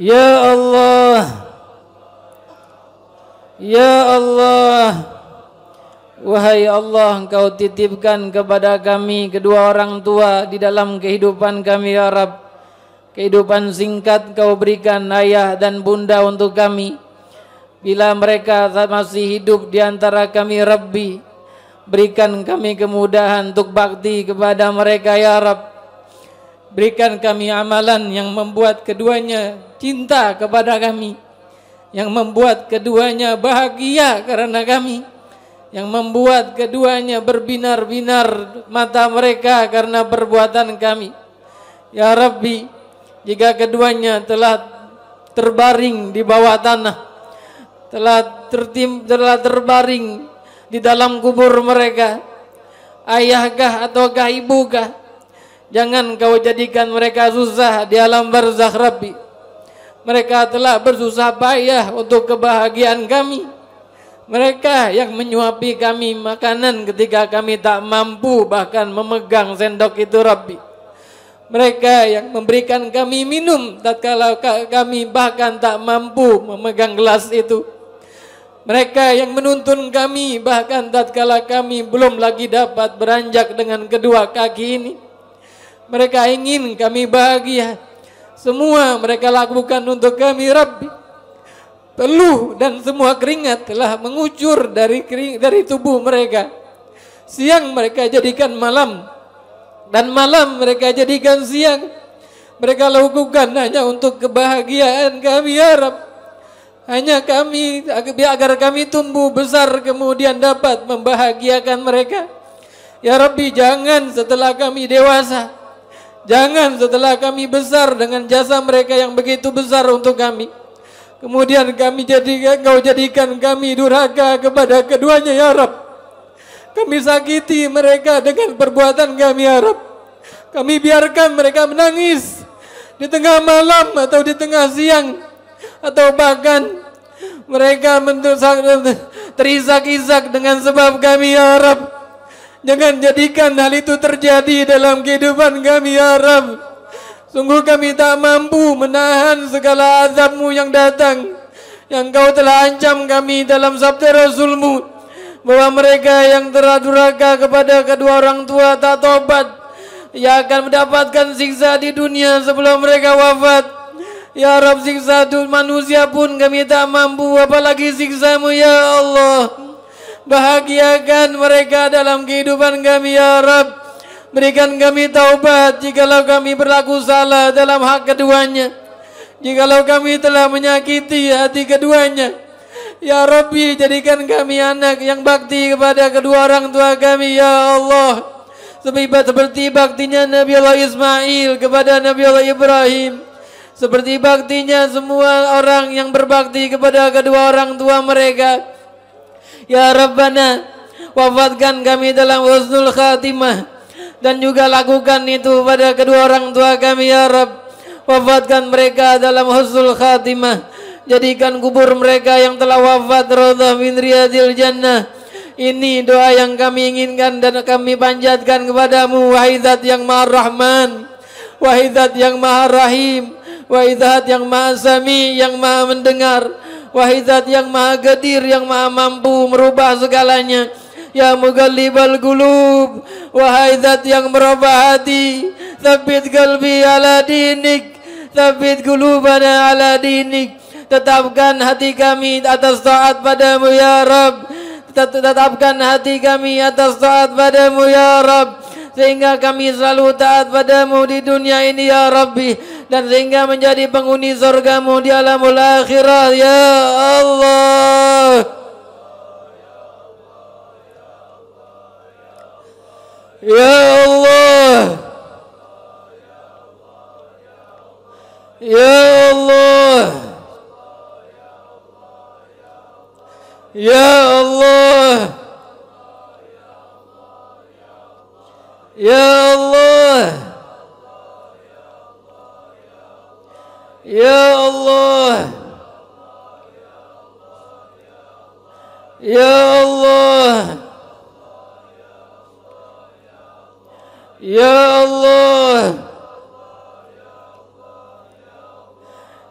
ya Allah, ya Allah. Wahai Allah, Engkau titipkan kepada kami kedua orang tua di dalam kehidupan kami ya Rabb. Kehidupan singkat Engkau berikan ayah dan bunda untuk kami. Bila mereka masih hidup di antara kami Rabbi, berikan kami kemudahan untuk bakti kepada mereka ya Rabb. Berikan kami amalan yang membuat keduanya cinta kepada kami, yang membuat keduanya bahagia karena kami, yang membuat keduanya berbinar-binar mata mereka karena perbuatan kami. Ya Rabbi, jika keduanya telah terbaring di bawah tanah, telah terbaring di dalam kubur mereka, ayahkah ataukah ibukah, jangan Kau jadikan mereka susah di alam barzakh Rabbi. Mereka telah bersusah payah untuk kebahagiaan kami. Mereka yang menyuapi kami makanan ketika kami tak mampu bahkan memegang sendok itu Rabbi. Mereka yang memberikan kami minum tatkala kami bahkan tak mampu memegang gelas itu. Mereka yang menuntun kami bahkan tatkala kami belum lagi dapat beranjak dengan kedua kaki ini. Mereka ingin kami bahagia. Semua mereka lakukan untuk kami Rabbi. Peluh dan semua keringat telah mengucur dari tubuh mereka. Siang mereka jadikan malam, dan malam mereka jadikan siang. Mereka lakukan hanya untuk kebahagiaan kami ya Rabb. Hanya kami, agar kami tumbuh besar kemudian dapat membahagiakan mereka. Ya Rabbi, jangan setelah kami dewasa, jangan setelah kami besar dengan jasa mereka yang begitu besar untuk kami, kemudian Kau jadikan kami durhaka kepada keduanya ya Rabb. Kami sakiti mereka dengan perbuatan kami ya Rabb. Kami biarkan mereka menangis di tengah malam atau di tengah siang, atau bahkan mereka terisak-isak dengan sebab kami ya Rabb. Jangan jadikan hal itu terjadi dalam kehidupan kami ya Rabb. Sungguh kami tak mampu menahan segala azab-Mu yang datang, yang Kau telah ancam kami dalam sabda Rasul-Mu, bahwa mereka yang telah durhaka kepada kedua orang tua tak tobat, ia akan mendapatkan siksa di dunia sebelum mereka wafat. Ya Rabb, siksa manusia pun kami tak mampu, apalagi siksa-Mu ya Allah. Bahagiakan mereka dalam kehidupan kami ya Rabb. Berikan kami taubat jikalau kami berlaku salah dalam hak keduanya, jikalau kami telah menyakiti hati keduanya. Ya Rabbi, jadikan kami anak yang bakti kepada kedua orang tua kami ya Allah, seperti baktinya Nabi Allah Ismail kepada Nabi Allah Ibrahim, seperti baktinya semua orang yang berbakti kepada kedua orang tua mereka. Ya Rabbana, wafatkan kami dalam husnul khatimah, dan juga lakukan itu pada kedua orang tua kami ya Rabb. Wafatkan mereka dalam husnul khatimah, jadikan kubur mereka yang telah wafat raudhah min riyadil jannah. Ini doa yang kami inginkan dan kami panjatkan kepadamu, wahai Zat yang Maha Rahman, wahai Zat yang Maha Rahim, wahai Zat yang Maha Sami, yang Maha mendengar, wahai Zat yang Maha Qadir, yang Maha mampu merubah segalanya. Ya Mughallibal Qulub, wahai Zat yang merubah hati, tsabbit qalbi ala dinik, tsabbit qulubana ala dinik. Tetapkan hati kami atas taat padamu ya Rabb. Tetapkan hati kami atas taat padamu ya Rabb, sehingga kami selalu taat padamu di dunia ini ya Rabbi, dan sehingga menjadi penghuni surgamu di alamul akhirah ya Allah. Ya Allah, ya Allah, ya Allah, ya Allah, ya Allah, ya Allah, ya Allah,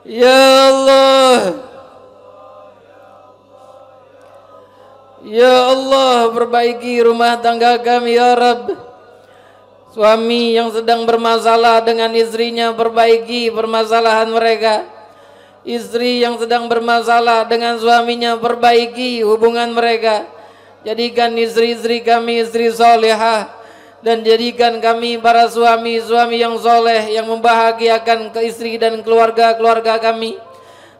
ya Allah. Ya Allah, perbaiki rumah tangga kami ya Rabb. Suami yang sedang bermasalah dengan istrinya, perbaiki permasalahan mereka. Istri yang sedang bermasalah dengan suaminya, perbaiki hubungan mereka. Jadikan istri-istri kami istri solehah, dan jadikan kami para suami-suami yang soleh, yang membahagiakan ke istri dan keluarga-keluarga kami.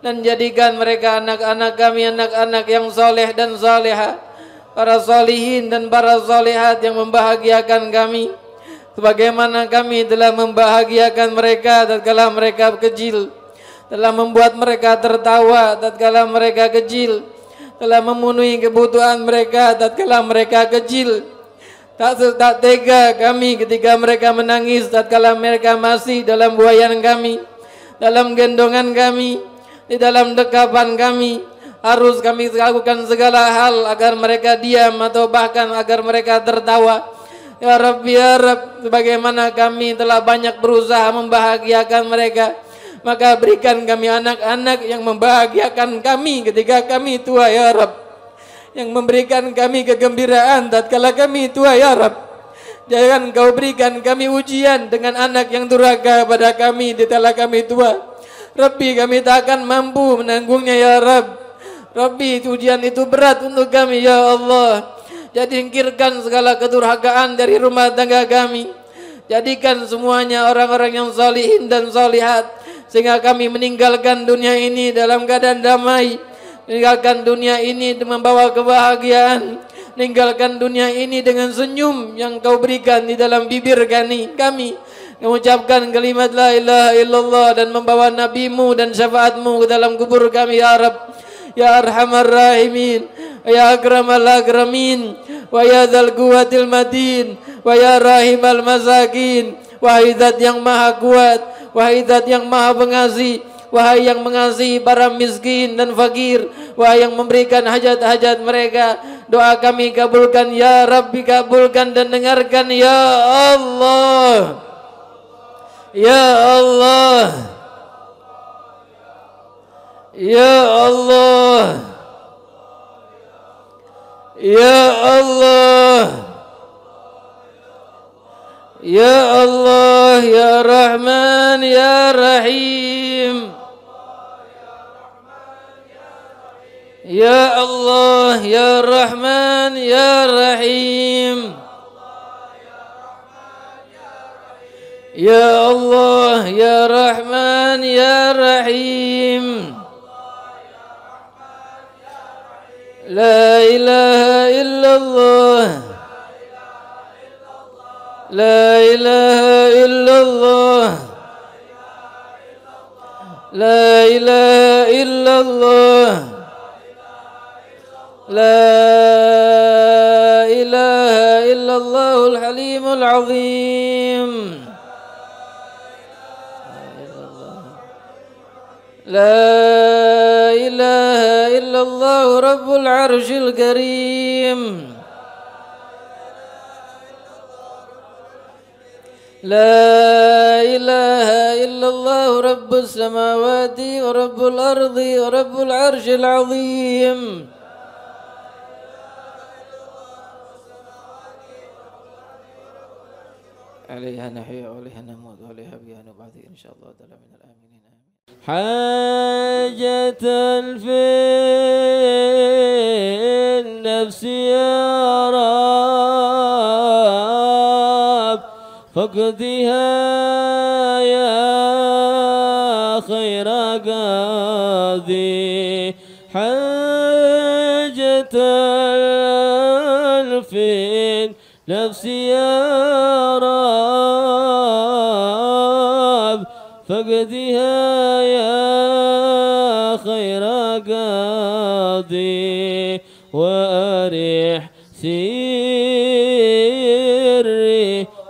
Dan jadikan mereka anak-anak kami anak-anak yang soleh dan soleha, para solihin dan para solehat yang membahagiakan kami, sebagaimana kami telah membahagiakan mereka tatkala mereka kecil, telah membuat mereka tertawa tatkala mereka kecil, telah memenuhi kebutuhan mereka tatkala mereka kecil. Tak tega kami ketika mereka menangis tatkala mereka masih dalam buayan kami, dalam gendongan kami, di dalam dekapan kami. Harus kami lakukan segala hal agar mereka diam atau bahkan agar mereka tertawa. Ya Rabbi, ya Rabb, sebagaimana kami telah banyak berusaha membahagiakan mereka, maka berikan kami anak-anak yang membahagiakan kami ketika kami tua ya Rabb, yang memberikan kami kegembiraan tatkala kami tua ya Rabb. Jangan Kau berikan kami ujian dengan anak yang durhaka pada kami tatkala kami tua. Rabbi, kami tak akan mampu menanggungnya ya Rabb. Rabbi, ujian itu berat untuk kami ya Allah. Jadi singkirkan segala kedurhakaan dari rumah tangga kami. Jadikan semuanya orang-orang yang salihin dan salihat, sehingga kami meninggalkan dunia ini dalam keadaan damai, meninggalkan dunia ini membawa kebahagiaan, meninggalkan dunia ini dengan senyum yang Kau berikan di dalam bibir kami, mengucapkan kalimat la ilaha illallah dan membawa nabimu dan syafaatmu ke dalam kubur kami ya Rabb, ya arhamar rahimin, ya akramal akramin, wa ya dzal quwwatil matin, wa ya rahimal masakin. Wahai Zat yang maha kuat, wahai Zat yang maha pengasih, wahai yang mengasihi para miskin dan fakir, wahai yang memberikan hajat-hajat mereka, doa kami kabulkan ya Rabbi, kabulkan dan dengarkan ya Allah. Ya Allah, ya Allah, ya Allah, ya Allah, ya Rahman, ya Rahim, ya Allah, ya Rahman, ya Rahim. Ya Allah, ya Rahman, ya Rahim. La ilaha illallah, la ilaha illallah, لا إله إلا الله لا إله إلا الله الحليم العظيم لا إله إلا الله رب العرش الكريم لا إله إلا الله رب السماوات ورب الأرض ورب العرش العظيم عليها نحيا وعليها نموت وعليها بها نبعث إن شاء الله تعالى من الآمنين. حاجة في النفس يا رب فقدها يا خير قاضي حاجة في النفس يا رب فقدها يا خير قاضي وأريح سيري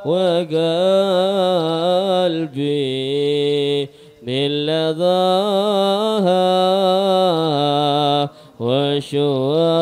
وقلبي من لظاها وشواها